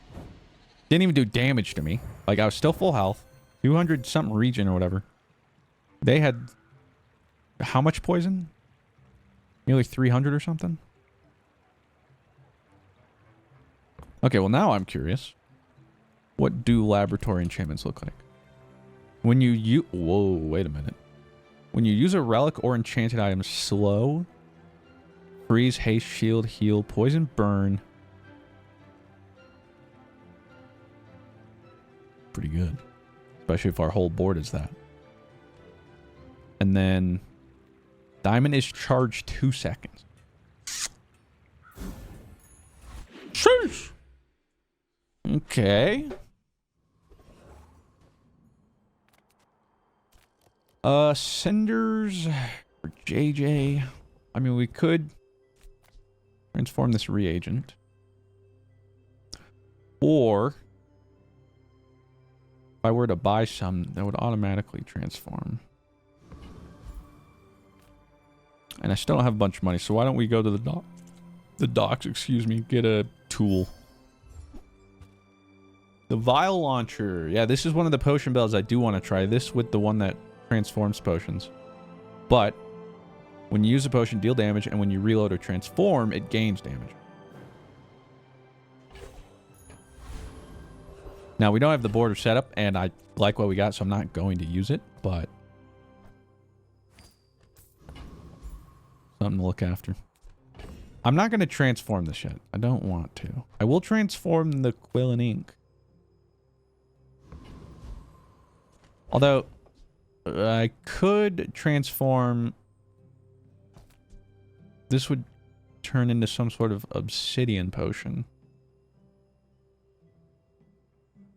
Didn't even do damage to me. Like, I was still full health. 200 something regen or whatever. They had... How much poison? Nearly 300 or something? Okay, well now I'm curious. What do laboratory enchantments look like? When you use... Whoa, wait a minute. When you use a relic or enchanted item, slow, freeze, haste, shield, heal, poison, burn. Pretty good. Especially if our whole board is that. And then... Diamond is charged 2 seconds. Sheesh. Okay. Cinders for JJ. I mean, we could transform this reagent. Or if I were to buy some, that would automatically transform. And I still don't have a bunch of money, so why don't we go to the docks, excuse me, get a tool. The vial launcher. Yeah, this is one of the potion bells I do want to try. This with the one that transforms potions. But when you use a potion, deal damage, and when you reload or transform, it gains damage. Now, we don't have the border set up, and I like what we got, so I'm not going to use it, but something to look after. I'm not going to transform this yet. I don't want to. I will transform the quill and ink. Although, I could transform... This would turn into some sort of obsidian potion.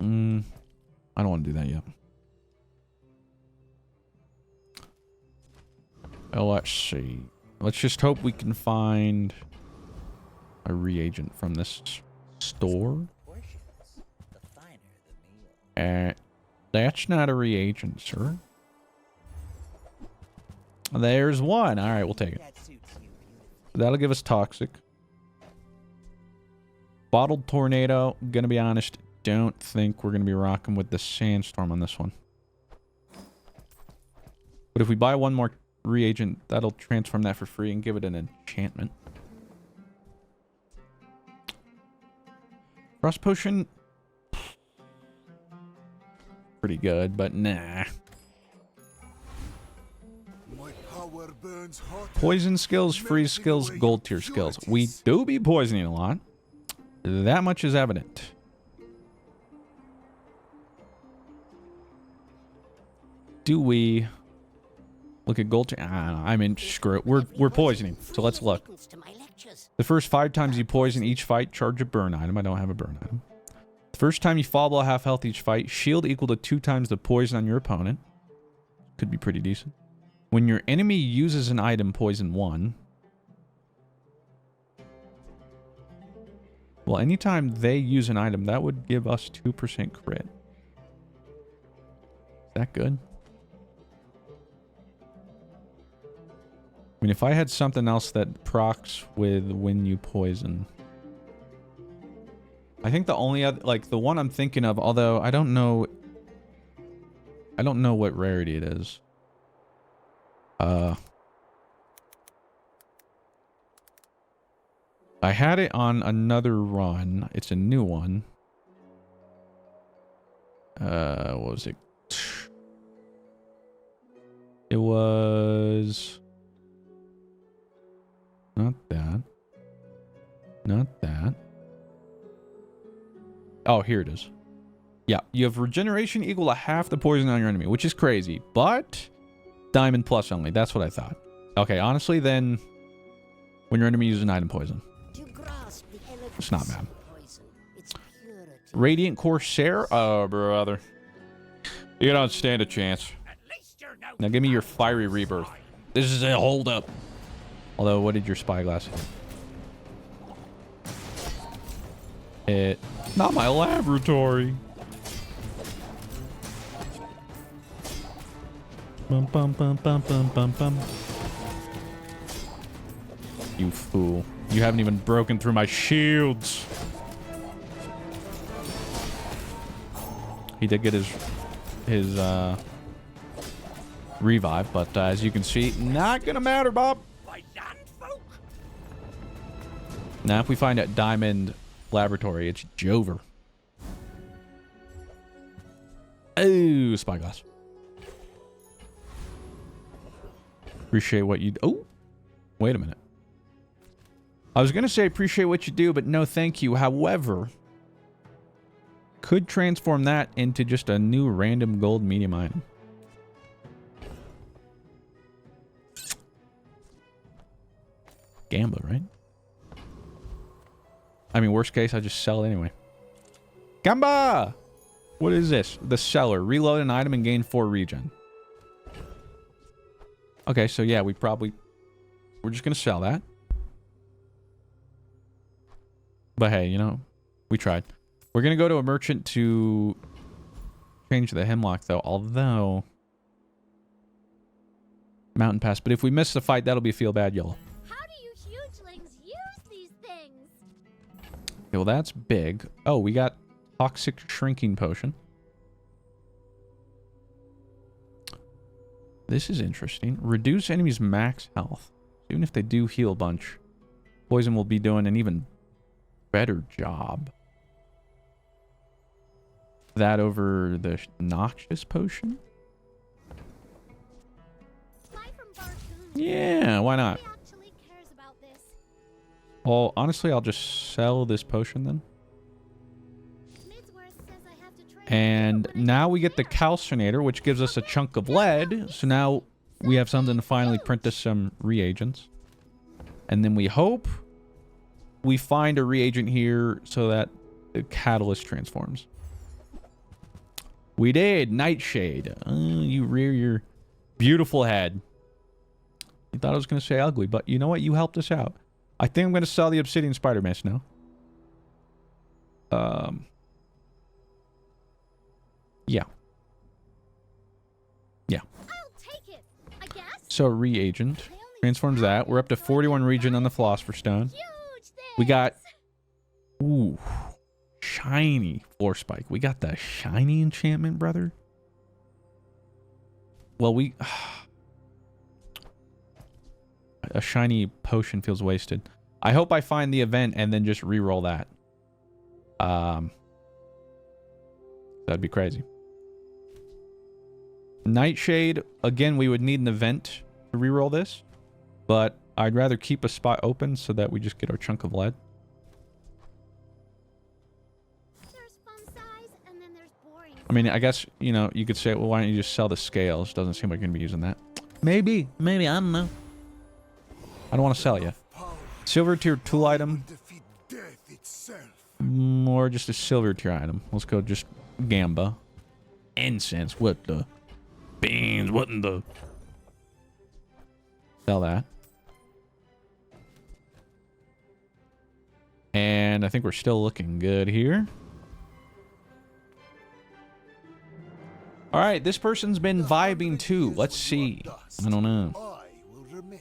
I don't want to do that yet. Well, let's see. Let's just hope we can find a reagent from this store. That's not a reagent, sir. There's one. All right, we'll take it. That'll give us toxic. Bottled tornado. Gonna be honest, don't think we're gonna be rocking with the sandstorm on this one. But if we buy one more reagent, that'll transform that for free and give it an enchantment. Frost potion. Pretty good, but nah. My power burns hot. Poison skills, freeze skills, gold tier skills. We do be poisoning a lot. That much is evident. Do we look at gold tier? I mean, screw it. We're poisoning. So let's look. The first 5 times you poison each fight, charge a burn item. I don't have a burn item. The first time you fall below half health each fight, shield equal to 2 times the poison on your opponent. Could be pretty decent. When your enemy uses an item, poison 1. Well, anytime they use an item, that would give us 2% crit. Is that good? I mean, if I had something else that procs with when you poison... I think the only other... Like, the one I'm thinking of, although I don't know... I don't know what rarity it is. I had it on another run. It's a new one. What was it? It was... Not that. Not that. Oh, here it is. Yeah, you have regeneration equal to half the poison on your enemy, which is crazy, but diamond plus only. That's what I thought. Okay, honestly, then when your enemy uses an item poison, it's not bad. Radiant Corsair? Oh, brother. You don't stand a chance. Now give me your fiery rebirth. This is a hold up. Although, what did your spyglass hit? Not my laboratory. Bum, bum, bum, bum, bum, bum, bum. You fool. You haven't even broken through my shields. He did get his revive, but as you can see, not gonna matter, Bob. Now, if we find a diamond laboratory, it's Jover. Oh, spyglass. Appreciate what you... Oh, wait a minute. I was going to say appreciate what you do, but no thank you. However, could transform that into just a new random gold medium item. Gambler, right? I mean, worst case, I just sell it anyway. Gamba! What is this? The seller. Reload an item and gain 4 regen. Okay, so yeah, we're just going to sell that. But hey, you know, we tried. We're going to go to a merchant to change the hemlock, though. Although... Mountain Pass. But if we miss the fight, that'll be feel bad yellow. How do you hugelings use these things? Okay, well, that's big. Oh, we got toxic shrinking potion. This is interesting. Reduce enemies' max health. Even if they do heal a bunch, poison will be doing an even better job. That over the noxious potion? Fly from Barcoon. Yeah, why not? Who actually cares about this? Well, honestly, I'll just sell this potion then. Midsworth says I have to train And you, but I now don't we get the care. calcinator, which gives us a chunk of lead. So now we have something to finally print us some reagents. And then we hope we find a reagent here so that the catalyst transforms. We did. Nightshade. You rear your beautiful head. You thought I was going to say ugly, but you know what? You helped us out. I think I'm going to sell the obsidian spider mask now. Yeah. Yeah. I'll take it, I guess. So reagent They only transforms that. We're up to 41 regen on the philosopher's stone. huge things. We got ooh, shiny floor spike. We got the shiny enchantment, brother. Well, we a shiny potion feels wasted. I hope I find the event and then just re-roll that. That'd be crazy. Nightshade, again, we would need an event to re-roll this, but I'd rather keep a spot open so that we just get our chunk of lead. There's fun size, and then there's boring. I mean, I guess, you know, you could say, well, why don't you just sell the scales? Doesn't seem like you're going to be using that. Maybe, I don't know. I don't want to sell you. Power Silver tier tool item, defeat death itself. or just a silver tier item. Let's go just Gamba. Incense, what the? Beans, what in the? Sell that. And I think we're still looking good here. All right, this person's been vibing too. Let's see. I don't know. I will remain.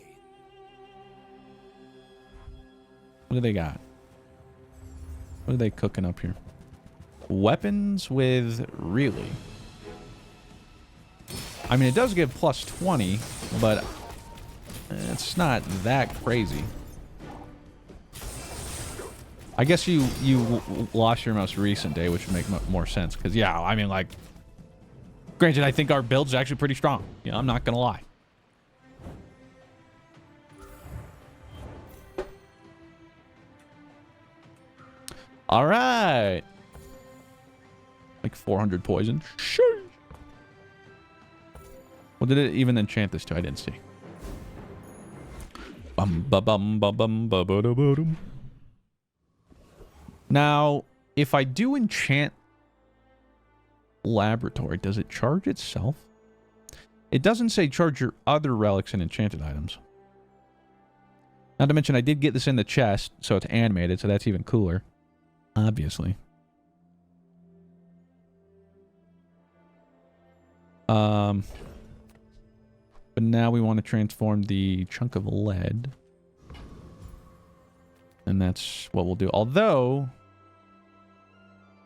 What do they got? What are they cooking up here? Weapons with really. I mean, it does give plus 20, but it's not that crazy. I guess you lost your most recent day, which would make more sense. Because, yeah, I mean, like, granted, I think our build's actually pretty strong. Yeah, I'm not going to lie. All right. Like 400 poison. Sheesh. What did it even enchant this to? I didn't see. Bum ba bum ba bum ba ba da ba dum. Now, if I do enchant laboratory, does it charge itself? It doesn't say charge your other relics and enchanted items. Not to mention, I did get this in the chest, so it's animated, so that's even cooler. Obviously. But now we want to transform the chunk of lead. And that's what we'll do. Although,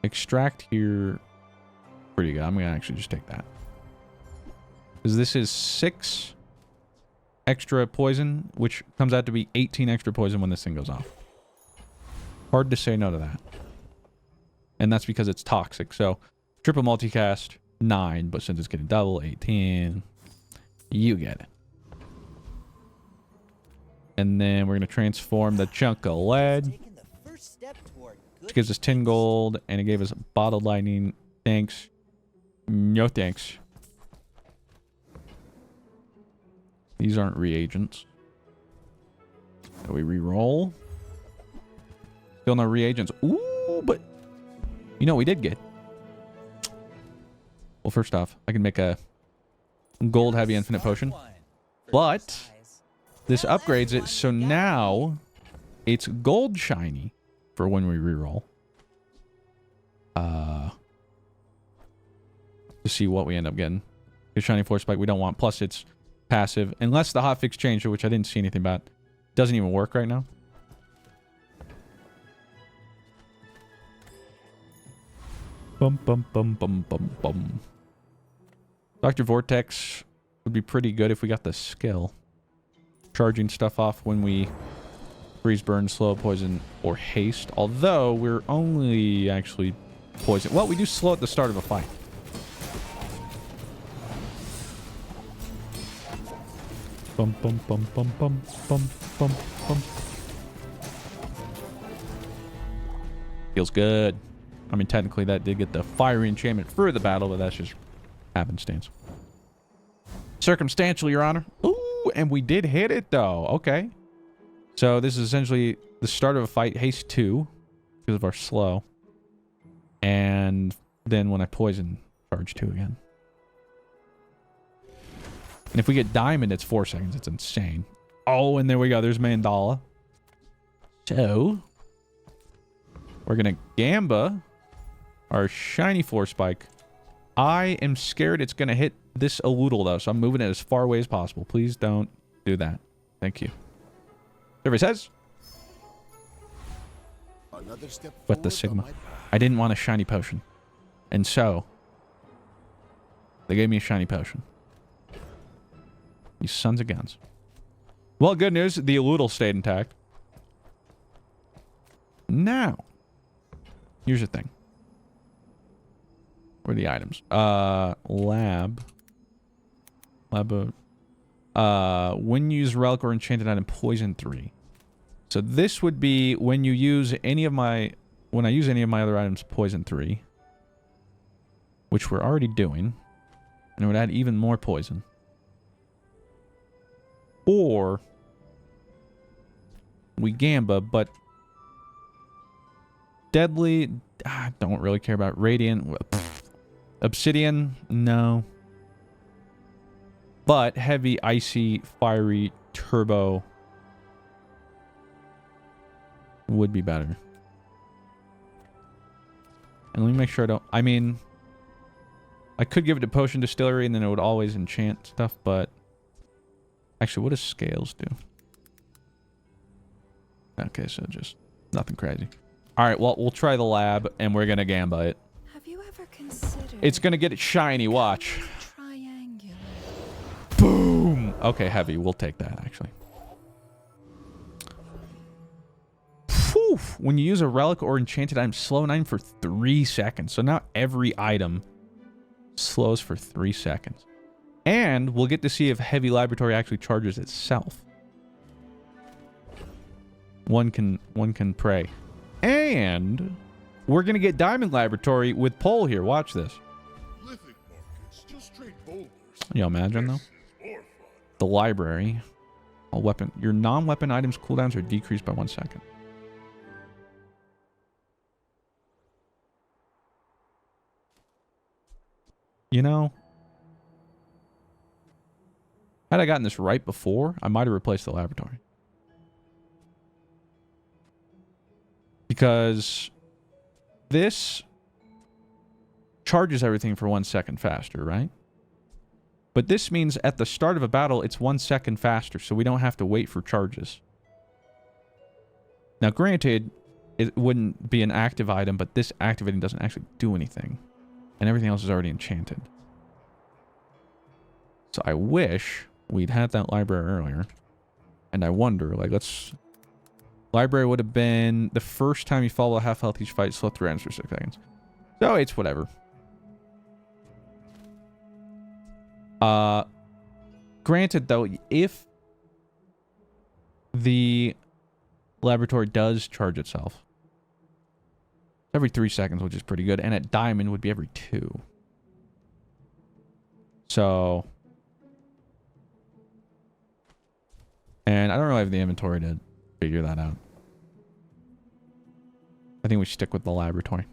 extract here, pretty good. I'm going to actually just take that. Because this is 6 extra poison, which comes out to be 18 extra poison when this thing goes off. Hard to say no to that. And that's because it's toxic. So, triple multicast, 9. But since it's getting double, 18. You get it. And then we're going to transform the chunk of lead. Which gives us 10 gold. And it gave us bottled lightning. Thanks. No thanks. These aren't reagents. So we re-roll. Still no reagents. Ooh, but you know what we did get? Well, first off, I can make a gold heavy infinite potion. But this upgrades it, so now it's gold shiny for when we re-roll. To see what we end up getting. The shiny force spike we don't want. Plus it's passive. Unless the hotfix changer, which I didn't see anything about. Doesn't even work right now. Bum bum bum bum bum bum. Dr. Vortex would be pretty good if we got the skill. Charging stuff off when we freeze, burn, slow, poison, or haste. Although we're only actually poison. Well, we do slow at the start of a fight. Bum bum bum bum bum bum bum bum. Feels good. I mean, technically that did get the fiery enchantment for the battle, but that's just happenstance. Circumstantial, Your Honor. Ooh, and we did hit it though. Okay. So this is essentially the start of a fight, haste 2, because of our slow. And then when I poison, charge 2 again. And if we get diamond, it's 4 seconds. It's insane. Oh, and there we go. There's Mandala. So, we're going to Gamba our shiny force spike. I am scared it's going to hit this Aloodle, though, so I'm moving it as far away as possible. Please don't do that. Thank you. Survey says. Another step But the forward on Sigma. my path. I didn't want a shiny potion. And so, they gave me a shiny potion. You sons of guns. Well, good news. The Aloodle stayed intact. Now, here's the thing. Where are the items? Lab. When you use relic or enchanted item, poison 3. So this would be when you use any of my... When I use any of my other items, poison 3. Which we're already doing. And it would add even more poison. Or we Gamba, but deadly, I don't really care about radiant. Obsidian, no. But heavy, icy, fiery, turbo would be better. And let me make sure I don't... I mean, I could give it to Potion Distillery and then it would always enchant stuff, but... Actually, what does scales do? Okay, so just nothing crazy. All right, well, we'll try the lab, and we're going to Gamba it. Have you ever considered... It's going to get it shiny, watch. Triangular. Boom! Okay, heavy. We'll take that, actually. Whew. When you use a relic or enchanted item, slow an item for 3 seconds. So now every item slows for 3 seconds. And we'll get to see if Heavy Laboratory actually charges itself. One can pray. And we're going to get Diamond Laboratory with Pole here. Watch this. Lithic markets, just straight boulders. Can you imagine, though? This is more fun. The library. All weapon. Your non-weapon items cooldowns are decreased by 1 second. You know... Had I gotten this right before, I might have replaced the laboratory. Because this charges everything for 1 second faster, right? But this means at the start of a battle, it's 1 second faster, so we don't have to wait for charges. Now, granted, it wouldn't be an active item, but this activating doesn't actually do anything. And everything else is already enchanted. So I wish... we'd had that library earlier. And I wonder, like, let's... Library would have been the first time you follow a half health each fight, slow 3 items for 6 seconds. So it's whatever. Granted, though, if the laboratory does charge itself every 3 seconds, which is pretty good, and at diamond would be every 2. So... And I don't really have the inventory to figure that out. I think we stick with the laboratory.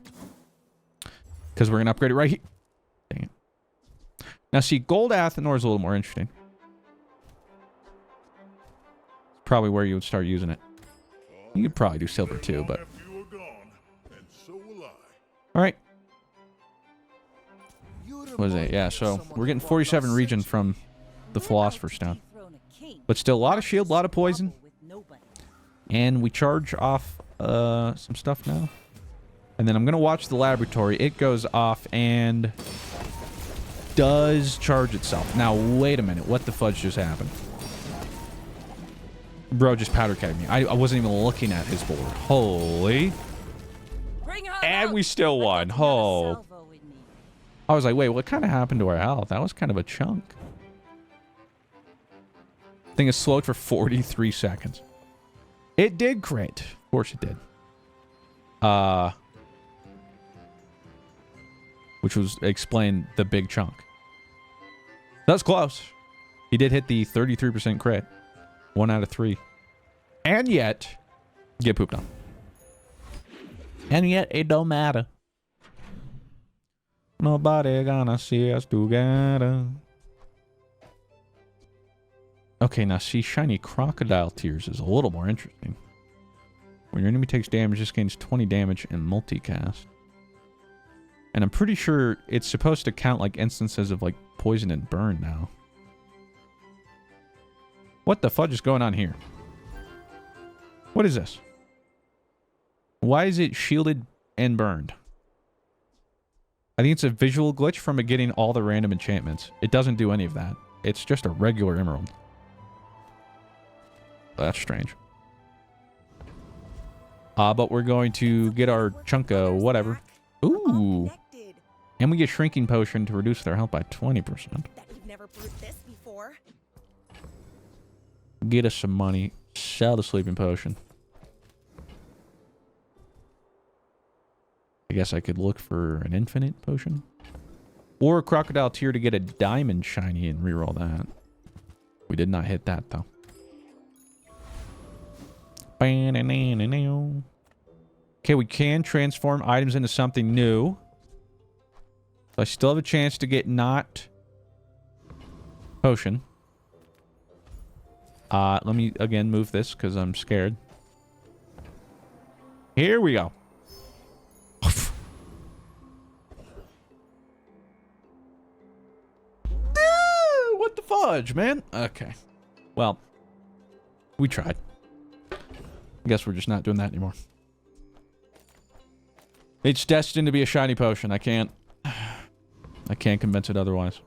Because we're going to upgrade it right here. Dang it. Now, see, Gold Athenor is a little more interesting. It's probably where you would start using it. You could probably do silver too, but... After you are gone, and so will I. Alright. What is it? Yeah, so we're getting 47 regen from the Philosopher's Stone. But still, a lot of shield, a lot of poison. And we charge off some stuff now. And then I'm going to watch the laboratory. It goes off and does charge itself. Now, wait a minute. What the fudge just happened? Bro just powder kegged me. I wasn't even looking at his board. Holy. And we still won. Oh. I was like, wait, what kind of happened to our health? That was kind of a chunk. Thing is slowed for 43 seconds. It did crit. Of course it did. Which was explain the big chunk. That was close. He did hit the 33% crit. 1 out of 3. And yet, get pooped on. And yet, it don't matter. Nobody gonna see us together. Okay, now see, shiny crocodile tears is a little more interesting. When your enemy takes damage, this gains 20 damage and multicast. And I'm pretty sure it's supposed to count like instances of like poison and burn now. What the fudge is going on here? What is this? Why is it shielded and burned? I think it's a visual glitch from it getting all the random enchantments. It doesn't do any of that. It's just a regular emerald. That's strange. But we're going to get our chunk of whatever. Ooh. And we get shrinking potion to reduce their health by 20%. Get us some money. Sell the sleeping potion. I guess I could look for an infinite potion. Or a crocodile tear to get a diamond shiny and reroll that. We did not hit that though. Okay, we can transform items into something new. So I still have a chance to get not potion. Let me again move this because I'm scared. Here we go. What the fudge, man? Okay. Well, we tried. I guess we're just not doing that anymore. It's destined to be a shiny potion. I can't convince it otherwise.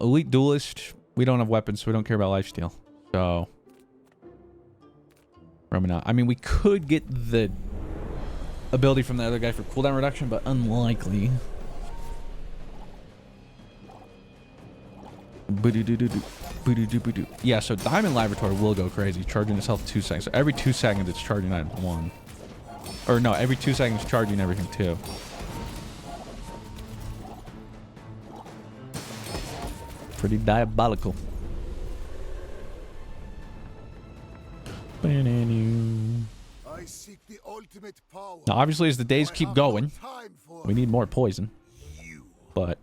Elite duelist. We don't have weapons, so we don't care about lifesteal. So, probably not. I mean, we could get the ability from the other guy for cooldown reduction, but unlikely. Yeah, so Diamond Laboratory will go crazy, charging itself 2 seconds. So every 2 seconds, it's charging item 1. Or no, every 2 seconds, charging everything 2. Pretty diabolical. I seek the ultimate power. Now, obviously, as the days keep going, we need more poison. But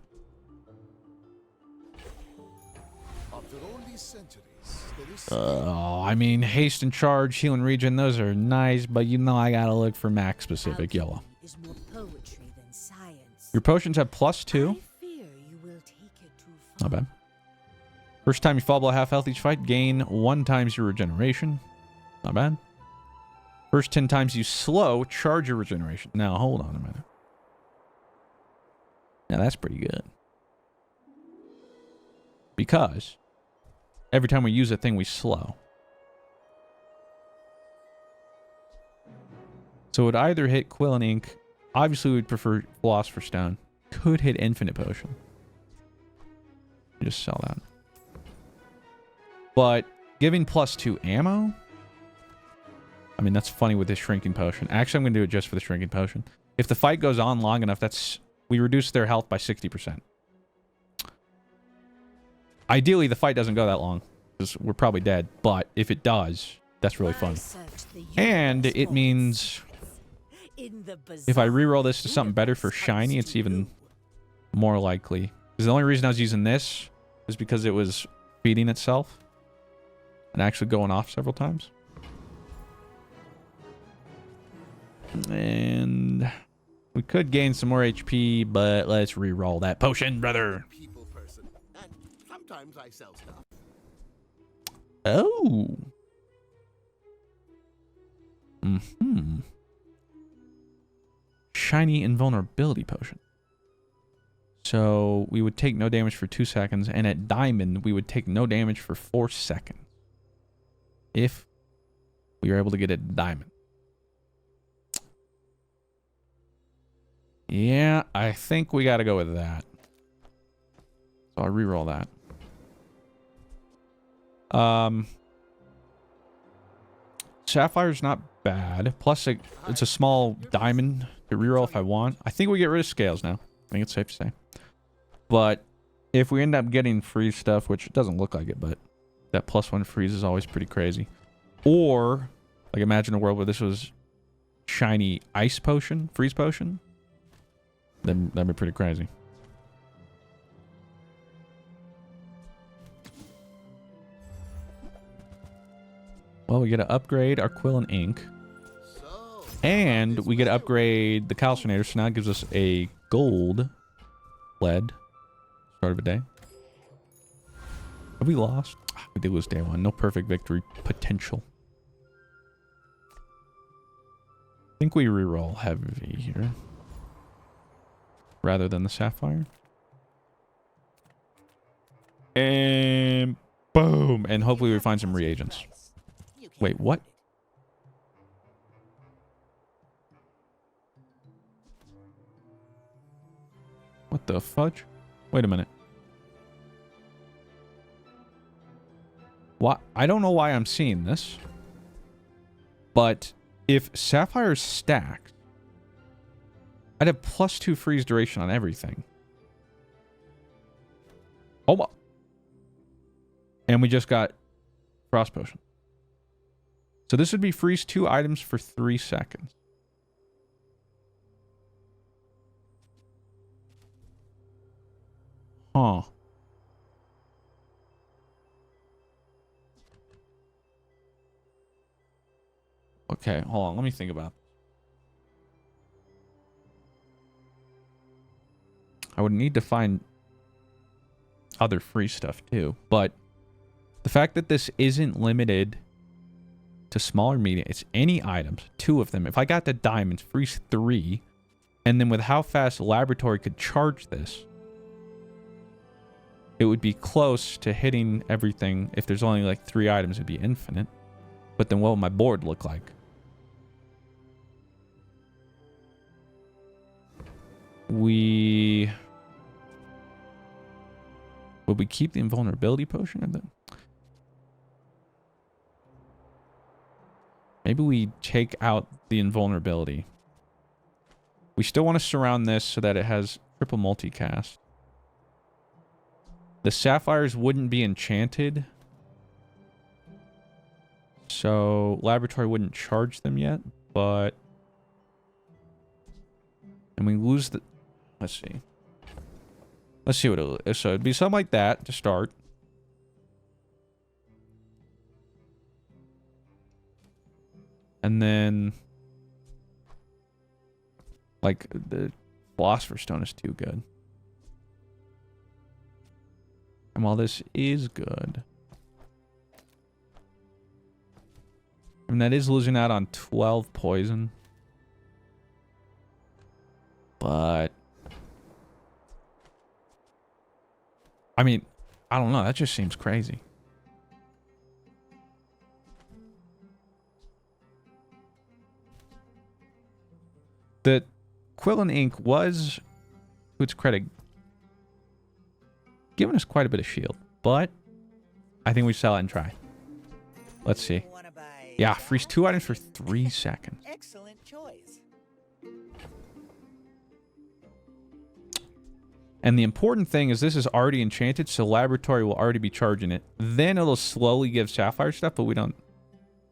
I mean, haste and charge, heal and regen, those are nice, but you know I gotta look for max specific yellow. Your potions have +2. Not bad. First time you fall below half health each fight, gain 1 times your regeneration. Not bad. First 10 times you slow, charge your regeneration. Now, hold on a minute. Now, that's pretty good. Because every time we use a thing, we slow. So it would either hit Quill and Ink. Obviously, we'd prefer Philosopher's Stone. Could hit Infinite Potion. Just sell that. But giving +2 ammo? I mean, that's funny with this Shrinking Potion. Actually, I'm going to do it just for the Shrinking Potion. If the fight goes on long enough, we reduce their health by 60%. Ideally, the fight doesn't go that long, because we're probably dead. But if it does, that's really fun. And it means if I reroll this to something better for shiny, it's even more likely. Because the only reason I was using this is because it was feeding itself and actually going off several times. And we could gain some more HP, but let's re-roll that potion, brother. People person. And sometimes I sell stuff. Oh. Mm-hmm. Shiny invulnerability potion. So we would take no damage for 2 seconds, and at diamond, we would take no damage for 4 seconds. If we were able to get a diamond. Yeah, I think we got to go with that. So I'll re-roll that. Sapphire's not bad. Plus, it's a small diamond to reroll if I want. I think we get rid of scales now. I think it's safe to say. But if we end up getting free stuff, which it doesn't look like it, but that +1 freeze is always pretty crazy. Or, like, imagine a world where this was shiny ice potion, freeze potion. Then that'd be pretty crazy. Well, we get to upgrade our quill and ink. And we get to upgrade the calcinator, so now it gives us a gold lead. Start of a day. Have we lost? We did lose day 1. No perfect victory potential. I think we reroll heavy here. Rather than the sapphire. And boom. And hopefully we find some reagents. Wait, what? What the fudge? Wait a minute. What? I don't know why I'm seeing this. But if Sapphire's stacked, I'd have +2 freeze duration on everything. Oh my. And we just got Frost Potion. So this would be freeze 2 items for 3 seconds. Huh. Okay, hold on. Let me think about this. I would need to find other free stuff too. But the fact that this isn't limited to smaller media, it's any items, 2 of them. If I got the diamonds, freeze 3. And then with how fast Laboratory could charge this, it would be close to hitting everything. If there's only like 3 items, it'd be infinite. But then what would my board look like? Would we keep the invulnerability potion? Or maybe we take out the invulnerability. We still want to surround this so that it has triple multicast. The sapphires wouldn't be enchanted. So Laboratory wouldn't charge them yet, but... And we lose the... Let's see. Let's see what it is. So it'd be something like that to start. And then... Like, the Philosopher's Stone is too good. And while this is good... And that is losing out on 12 poison. But... I mean, I don't know. That just seems crazy. The Quill and Ink was, to its credit, giving us quite a bit of shield. But I think we sell it and try. Let's see. Yeah, freeze 2 items for 3 seconds. Excellent choice. And the important thing is this is already enchanted, so Laboratory will already be charging it. Then it'll slowly give Sapphire stuff, but I'm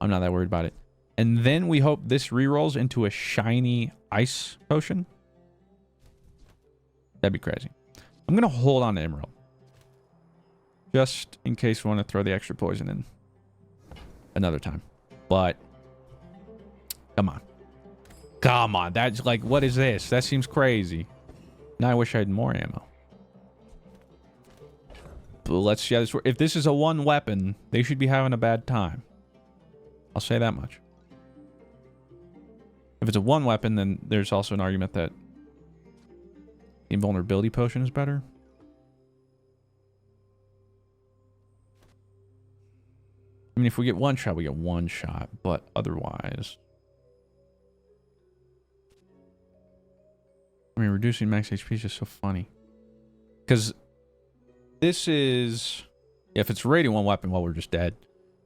not that worried about it. And then we hope this rerolls into a shiny ice potion. That'd be crazy. I'm going to hold on to Emerald. Just in case we want to throw the extra poison in another time. But, come on. Come on, that's like, what is this? That seems crazy. Now I wish I had more ammo. But let's see how this works. If this is a one weapon, they should be having a bad time. I'll say that much. If it's a one weapon, then there's also an argument that the invulnerability potion is better. I mean, if we get one shot, we get one shot, but otherwise... I mean, reducing max HP is just so funny. Because this is... If it's rating one weapon, well, we're just dead.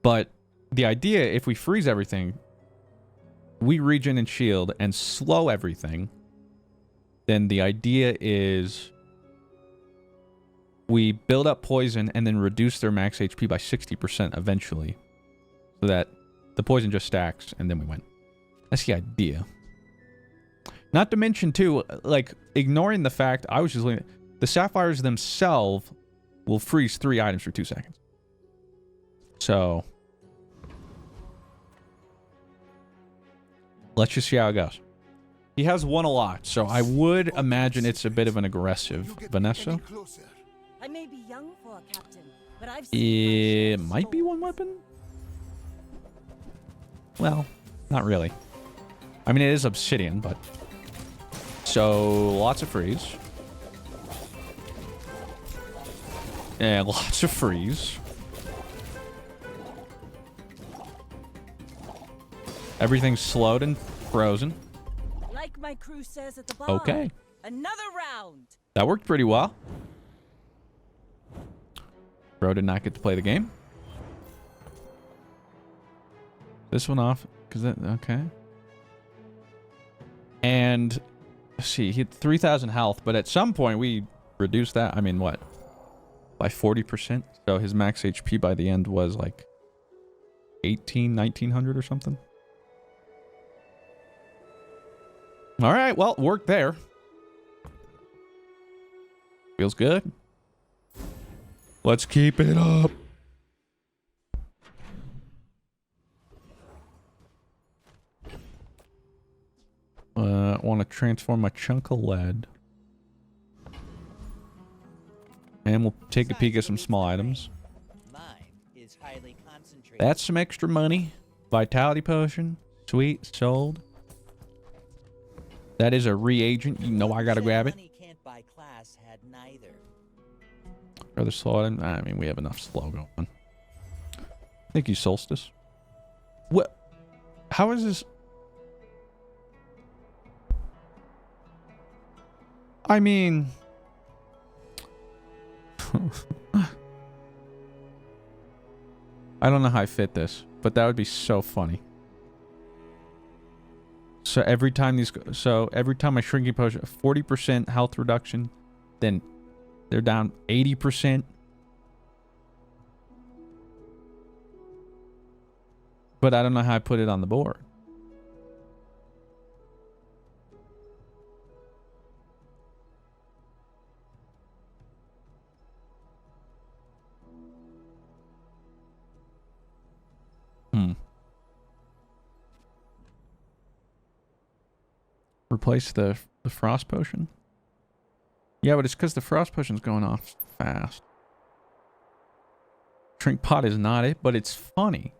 But the idea, if we freeze everything, we regen and shield and slow everything, then the idea is we build up poison and then reduce their max HP by 60% eventually. So that the poison just stacks and then we win. That's the idea. Not to mention, too, like, ignoring the fact, I was just looking, the sapphires themselves will freeze 3 items for 2 seconds. So, let's just see how it goes. He has won a lot, so I would imagine it's a bit of an aggressive Vanessa. I may be young for a captain, but I've It might be one weapon? Well, not really. I mean, it is obsidian, but... So, lots of freeze. And lots of freeze. Everything's slowed and frozen. Like my crew says at the bar. Okay. Another round. That worked pretty well. Bro did not get to play the game. This one off. Cause that, okay. And... Let's see, he had 3,000 health, but at some point we reduced that. I mean, what? By 40%? So his max HP by the end was like 1900 or something. All right, well, worked there. Feels good. Let's keep it up. Want to transform my chunk of lead. And we'll take a peek at some small items. That's some extra money. Vitality potion. Sweet. Sold. That is a reagent. You know I gotta grab it. Rather slow item. I mean, we have enough slow going. Thank you, Solstice. What? How is this? I mean... I don't know how I fit this, but that would be so funny. So every time these... So every time my shrinking potion... 40% health reduction. Then they're down 80%. But I don't know how I put it on the board. Replace the frost potion? Yeah, but it's because the frost potion's going off fast. Shrink pot is not it, but it's funny.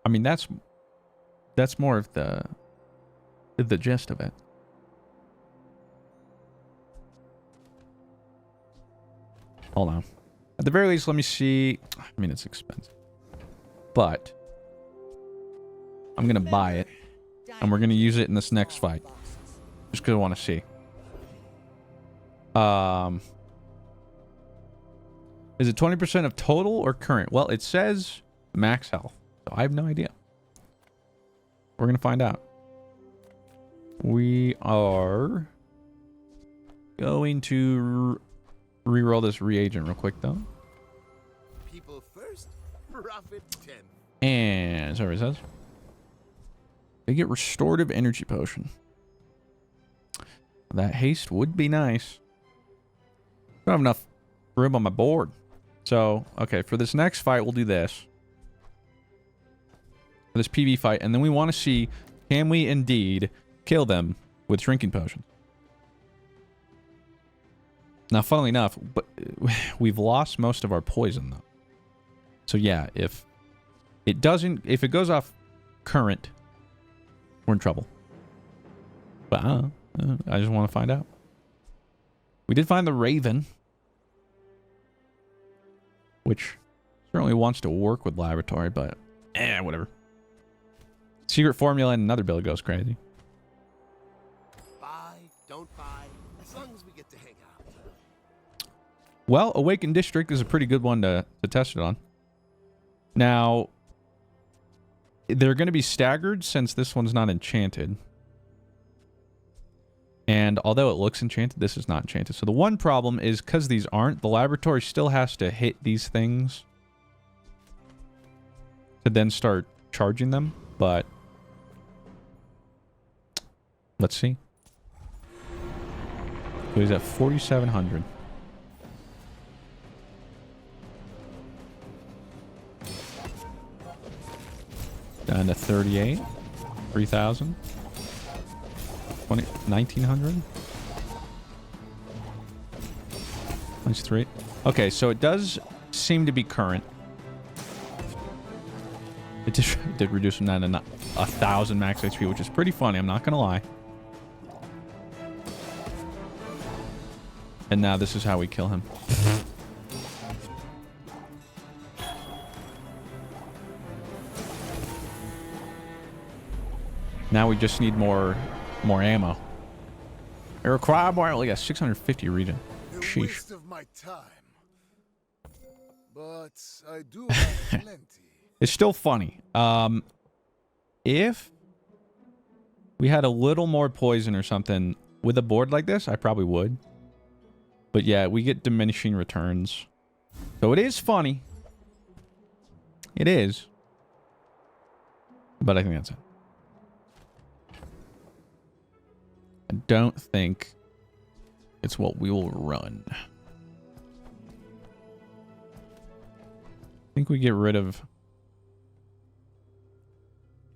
I mean, that's more of the gist of it. Hold on. At the very least, let me see. I mean, it's expensive. But I'm going to buy it. And we're going to use it in this next fight. Just because I want to see. Is it 20% of total or current? Well, it says max health. So I have no idea. We're going to find out. We are going to re-roll this reagent real quick, though. People first, profit 10. And sorry, it says they get restorative energy potion. That haste would be nice. Don't have enough room on my board. So, okay, for this next fight, we'll do this. For this PV fight, and then we want to see, can we indeed kill them with shrinking potions. Now, funnily enough, but we've lost most of our poison, though. So, yeah, if it goes off current, we're in trouble. But I just want to find out. We did find the Raven, which certainly wants to work with Laboratory, but whatever. Secret formula and another build goes crazy. Buy, don't buy, as long as we get to hang out. Well, Awakened District is a pretty good one to test it on. Now, they're going to be staggered since this one's not enchanted. And although it looks enchanted, this is not enchanted. So the one problem is because these aren't, the laboratory still has to hit these things to then start charging them. But let's see. So he's at 4,700. Down to 38. 3,000. 1,900. That's 3. Okay, so it does seem to be current. It did reduce him down to 1,000 max HP, which is pretty funny. I'm not gonna lie. And now this is how we kill him. Now we just need more ammo. I require more. Well, yeah, 650 region. A Sheesh. waste of my time. But I do have plenty. It's still funny. If we had a little more poison or something with a board like this, I probably would. But yeah, we get diminishing returns. So it is funny. It is. But I think that's it. I don't think it's what we will run. I think we get rid of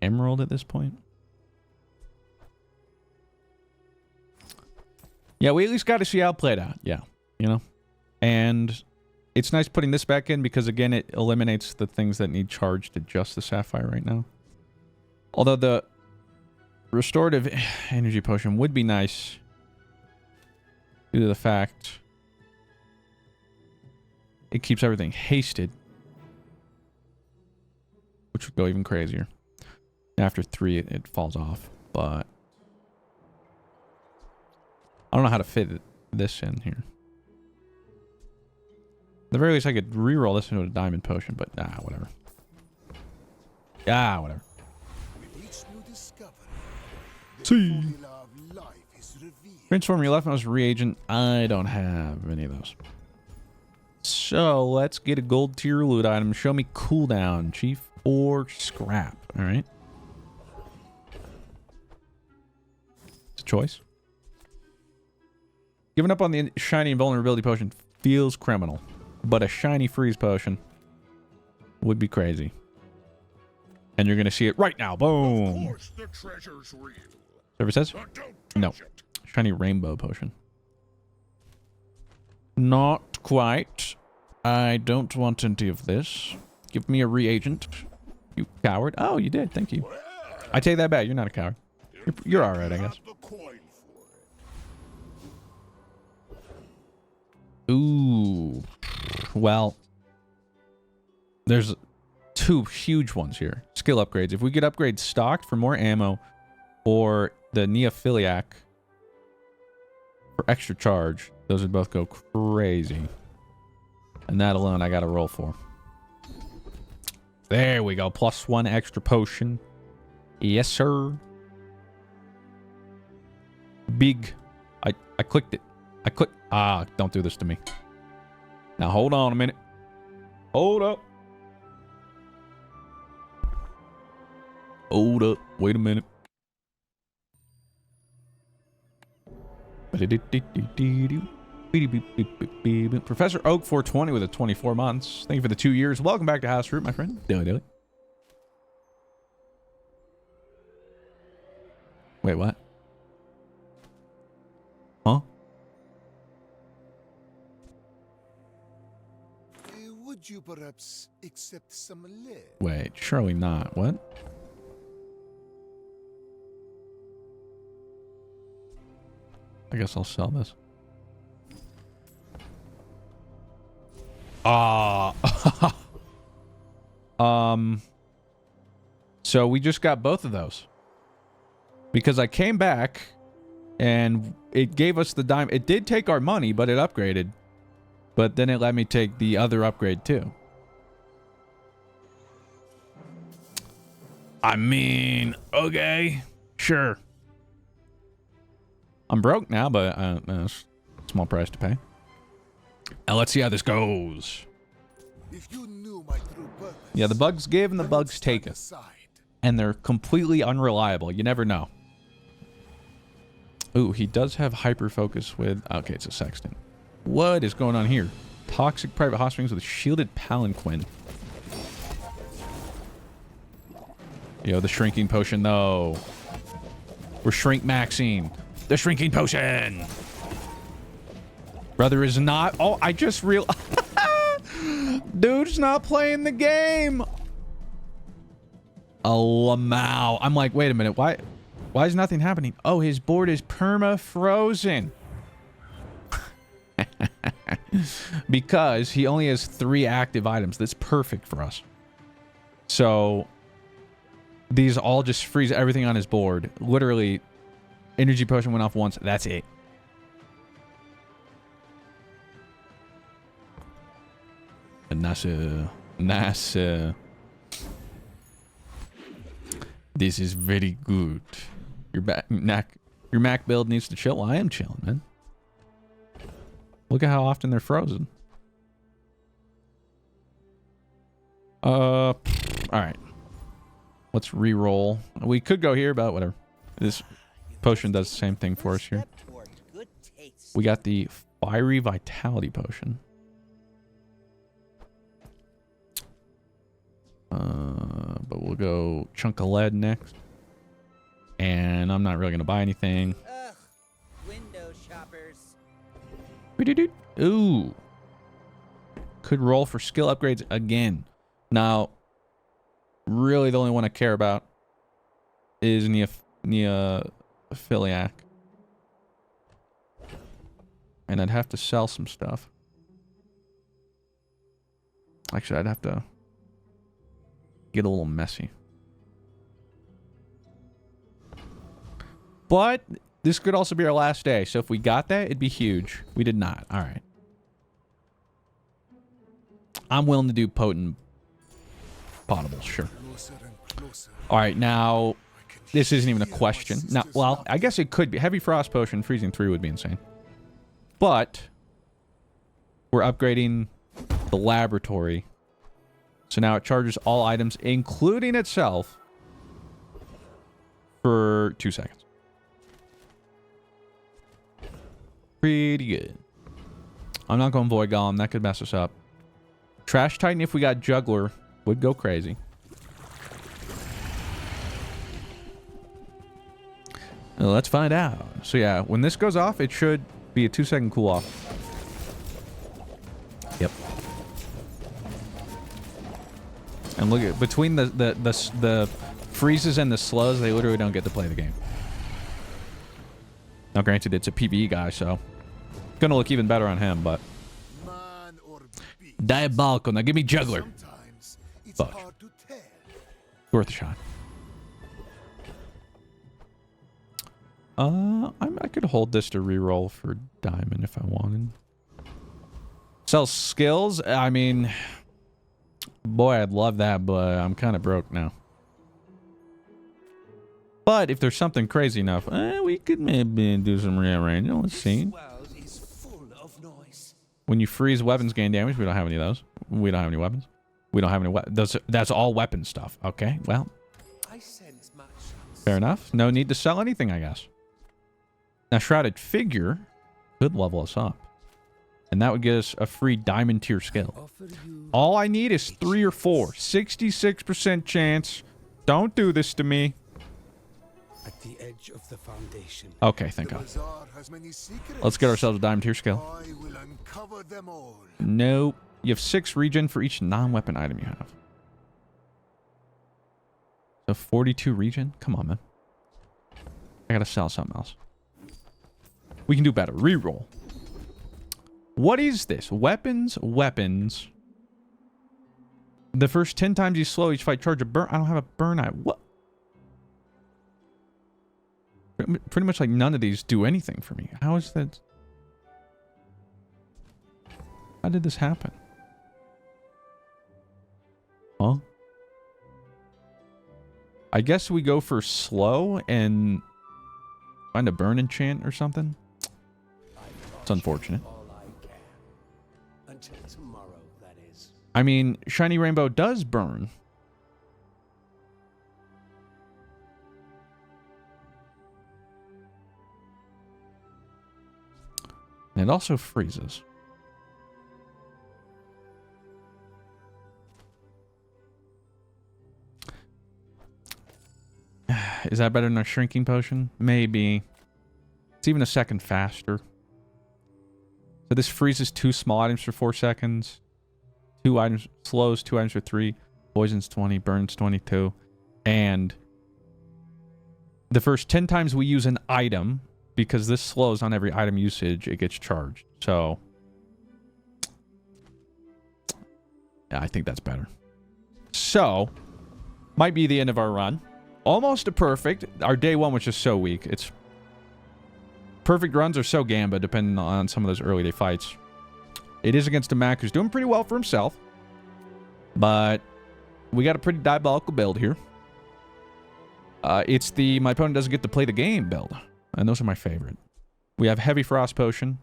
Emerald at this point. Yeah, we at least got to see how it played out. Yeah, you know? And it's nice putting this back in because, again, it eliminates the things that need charged to just the Sapphire right now. Although the restorative energy potion would be nice due to the fact it keeps everything hasted, which would go even crazier. After 3, it falls off, but I don't know how to fit this in here. At the very least, I could reroll this into a diamond potion, but whatever. Whatever. With each new discovery, the See. formula of life is revealed. Transform your left mouse reagent. I don't have any of those. So let's get a gold tier loot item. Show me cooldown, Chief, or scrap. All right. It's a choice. Giving up on the shiny invulnerability potion feels criminal, but a shiny freeze potion would be crazy. And you're going to see it right now. Boom. Of course, the treasure's real. Whatever it says? But don't No. touch it. Shiny rainbow potion. Not quite. I don't want any of this. Give me a reagent. You coward. Oh, you did. Thank you. I take that back. You're not a coward. You're all right, I guess. Have the coin for it. Ooh. Well, there's 2 huge ones here. Skill upgrades. If we get upgrades stocked for more ammo or the Neophiliac for extra charge, those would both go crazy. And that alone I got to roll for. There we go. +1 extra potion. Yes, sir. Big. I clicked it. Don't do this to me. Now hold on a minute. Hold up. Hold up. Wait a minute. Professor Oak 420 with a 24 months. Thank you for the 2 years. Welcome back to House Root, my friend. Do it. Wait, what? Could you perhaps accept some lead? Wait, surely not. What? I guess I'll sell this. So we just got both of those. Because I came back and it gave us the dime. It did take our money, but it upgraded. But then it let me take the other upgrade too. I mean, okay, sure. I'm broke now, but it's a small price to pay. Now let's see how this goes. If you knew my true purpose, Yeah, the bugs give and the then bugs stand take it. aside. And they're completely unreliable. You never know. Ooh, he does have hyper focus with... Okay, it's a sextant. What is going on here? Toxic private hot springs with shielded palanquin. Yo, the shrinking potion, though. We're shrink maxing. The shrinking potion. Brother is not... Oh, I just real... Dude's not playing the game. Oh, Lamau. I'm like, wait a minute. Why is nothing happening? Oh, his board is perma-frozen. Because he only has 3 active items. That's perfect for us. So, these all just freeze everything on his board. Literally, energy potion went off once. That's it. NASA. This is very good. Your Mac build needs to chill. Well, I am chilling, man. Look at how often they're frozen. All right. Let's re-roll. We could go here, but whatever. This potion does the same thing for us here. We got the Fiery Vitality Potion. But we'll go Chunk of Lead next. And I'm not really going to buy anything. Ugh, window shoppers. Ooh. Could roll for skill upgrades again. Now, really the only one I care about is Neophiliac. And I'd have to sell some stuff. Actually, I'd have to get a little messy. But this could also be our last day. So if we got that, it'd be huge. We did not. All right. I'm willing to do potent potables. Sure. Closer and closer. All right. Now, this isn't even a question. Now, well, I guess it could be. Heavy Frost Potion, freezing 3 would be insane. But we're upgrading the laboratory. So now it charges all items, including itself, for 2 seconds. Pretty good. I'm not going Void Golem. That could mess us up. Trash Titan, if we got Juggler, would go crazy. Well, let's find out. So yeah, when this goes off, it should be a 2-second cool off. Yep. And look at between the freezes and the slows, they literally don't get to play the game. Now, granted, it's a PvE guy, so gonna look even better on him. But Man or beast. Diabolical. Now give me Juggler. Sometimes it's Fuck. hard to tell. Worth a shot. I could hold this to reroll for diamond if I wanted. Sell skills. I mean, boy, I'd love that, but I'm kind of broke now. But if there's something crazy enough, we could maybe do some rearranging. Let's see. World is full of noise. When you freeze weapons, gain damage. We don't have any of those. We don't have any weapons. We don't have any weapons. That's all weapon stuff. Okay, well, I sense much. fair enough. No need to sell anything, I guess. Now, Shrouded Figure could level us up. And that would get us a free diamond tier skill. Offer you All I need is 3 or 4. 66% chance. Don't do this to me. At the edge of the foundation. Okay, thank the God. Bazaar has many secrets. Let's get ourselves a diamond tier skill. I will uncover them all. Nope. You have 6 regen for each non-weapon item you have. So 42 regen? Come on, man. I gotta sell something else. We can do better. Reroll. What is this? Weapons, weapons. The first 10 times you slow each fight, charge a burn. I don't have a burn item. What? Pretty much like none of these do anything for me. How is that? How did this happen? Huh? I guess we go for slow and find a burn enchant or something. It's unfortunate. Until tomorrow, that is. I mean, Shiny Rainbow does burn. And it also freezes. Is that better than a shrinking potion? Maybe. It's even a second faster. So this freezes 2 small items for 4 seconds. 2 items, slows 2 items for 3. Poisons 20, burns 22. And the first 10 times we use an item, because this slows on every item usage, it gets charged. So yeah, I think that's better. So might be the end of our run. Almost a perfect. Our day 1 was just so weak. It's perfect runs are so gamba, depending on some of those early day fights. It is against a Mac who's doing pretty well for himself. But we got a pretty diabolical build here. It's the my opponent doesn't get to play the game build. And those are my favorite. We have Heavy Frost Potion.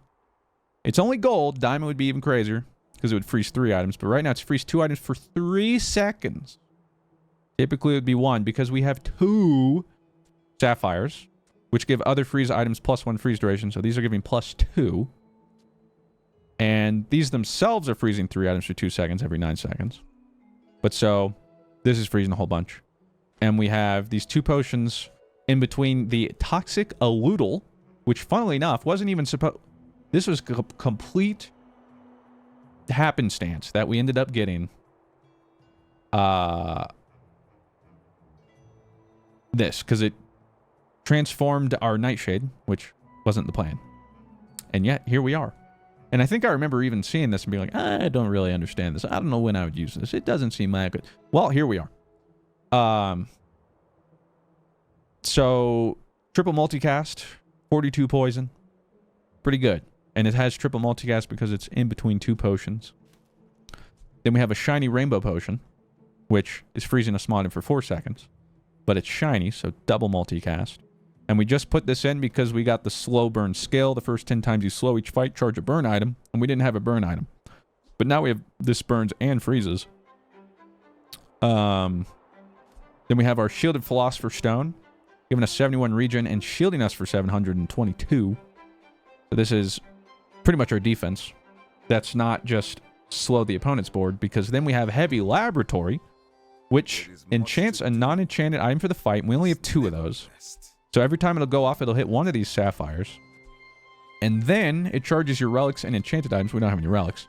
It's only gold. Diamond would be even crazier because it would freeze 3 items. But right now it's freeze 2 items for 3 seconds. Typically it would be 1 because we have 2 Sapphires, which give other freeze items +1 freeze duration. So these are giving +2. And these themselves are freezing 3 items for 2 seconds every 9 seconds. But so this is freezing a whole bunch. And we have these 2 potions in between the Toxic Aludel, which funnily enough wasn't even supposed... This was complete happenstance that we ended up getting this, because it transformed our Nightshade, which wasn't the plan. And yet, here we are. And I think I remember even seeing this and being like, I don't really understand this. I don't know when I would use this. It doesn't seem like it. Well, here we are. So, triple multicast, 42 poison. Pretty good. And it has triple multicast because it's in between 2 potions. Then we have a Shiny Rainbow Potion, which is freezing a small item for 4 seconds. But it's shiny, so double multicast. And we just put this in because we got the slow burn skill. The first 10 times you slow each fight, charge a burn item. And we didn't have a burn item. But now we have this burns and freezes. Then we have our Shielded Philosopher's Stone, giving us 71 regen and shielding us for 722. So this is pretty much our defense. That's not just slow the opponent's board, because then we have Heavy Laboratory, which enchants a non-enchanted item for the fight. We only have 2 of those. So every time it'll go off, it'll hit one of these Sapphires. And then it charges your relics and enchanted items. We don't have any relics.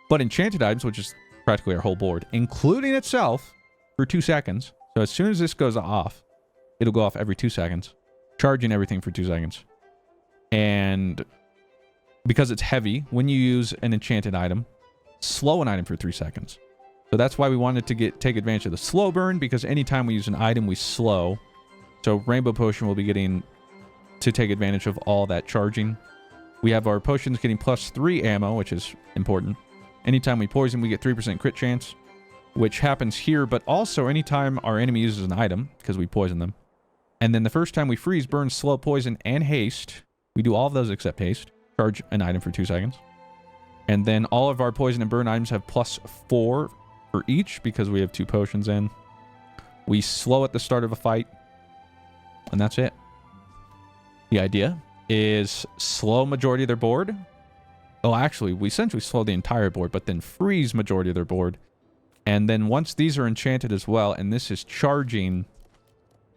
But enchanted items, which is practically our whole board, including itself, for 2 seconds. So as soon as this goes off, it'll go off every 2 seconds, charging everything for 2 seconds. And because it's heavy, when you use an enchanted item, slow an item for 3 seconds. So that's why we wanted to take advantage of the slow burn, because anytime we use an item, we slow. So Rainbow Potion will be getting to take advantage of all that charging. We have our potions getting +3 ammo, which is important. Anytime we poison, we get 3% crit chance, which happens here, but also anytime our enemy uses an item, because we poison them. And then the first time we freeze, burn, slow, poison, and haste. We do all of those except haste. Charge an item for 2 seconds. And then all of our poison and burn items have +4 for each, because we have 2 potions in. We slow at the start of a fight. And that's it. The idea is slow majority of their board. Oh, actually, we essentially slow the entire board, but then freeze majority of their board. And then once these are enchanted as well, and this is charging,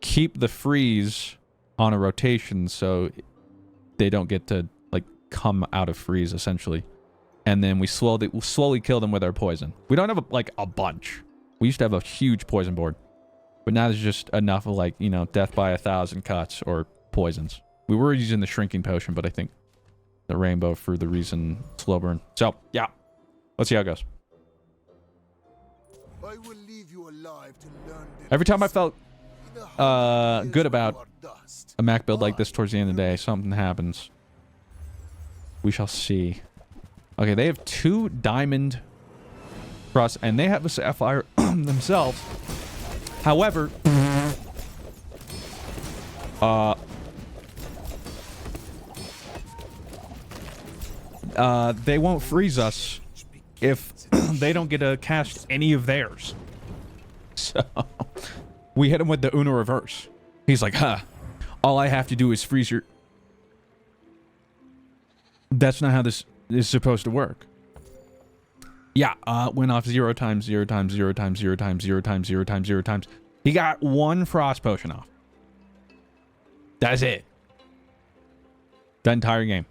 keep the freeze on a rotation so they don't get to, like, come out of freeze, essentially. And then we slowly kill them with our poison. We don't have like a bunch. We used to have a huge poison board. But now there's just enough of like, you know, death by 1,000 cuts or poisons. We were using the shrinking potion, but I think the rainbow for the reason slow burn. So, yeah. Let's see how it goes. I will leave you alive to learn the Every time I felt lesson. In 100 years good when about you are dust, a Mac build like this towards the end of the day, something happens. We shall see. Okay, they have 2 diamond frost, and they have a sapphire themselves. However, they won't freeze us if they don't get to cast any of theirs. So we hit him with the Uno reverse. He's like, huh, all I have to do is freeze your... That's not how this is supposed to work. Yeah, went off 0 times 0 times 0 times 0 times 0 times 0 times 0 times. He got 1 frost potion off. That's it. The entire game.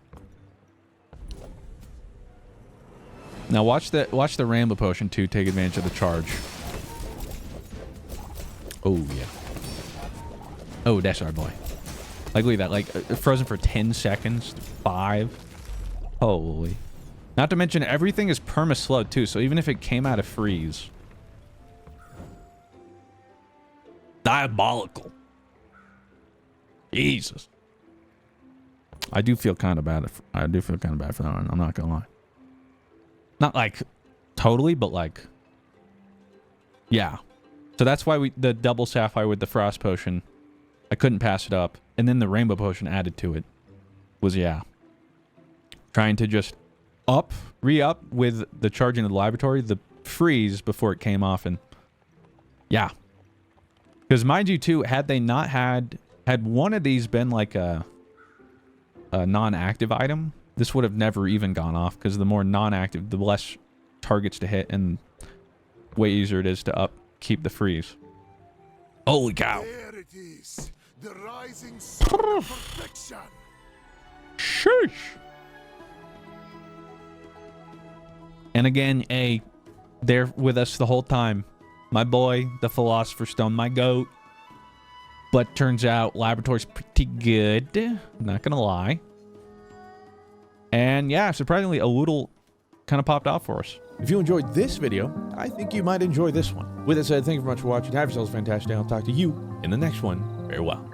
Now watch the Rainbow Potion too take advantage of the charge. Oh yeah. Oh, that's our boy. Like look at that, like frozen for 10 seconds, 5. Holy. Not to mention everything is perma-slowed too, so even if it came out of freeze. Diabolical. Jesus. I do feel kind of bad. I do feel kind of bad for that one. I'm not gonna lie. Not like totally, but like, yeah. So that's why the double sapphire with the frost potion, I couldn't pass it up, and then the rainbow potion added to it was yeah. Trying to just re-up with the charging of the laboratory, the freeze before it came off, and yeah. Because mind you too, had they not had one of these been like a non-active item, this would have never even gone off, because the more non-active, the less targets to hit, and way easier it is to keep the freeze. Holy cow. There it is. The rising sun of perfection. Sheesh. And again, they're with us the whole time. My boy, the Philosopher's Stone, my goat. But turns out Laboratory's pretty good. Not gonna lie. And yeah, surprisingly, a little kind of popped out for us. If you enjoyed this video, I think you might enjoy this one. With that said, thank you very much for watching. Have yourselves a fantastic day. I'll talk to you in the next one. Farewell.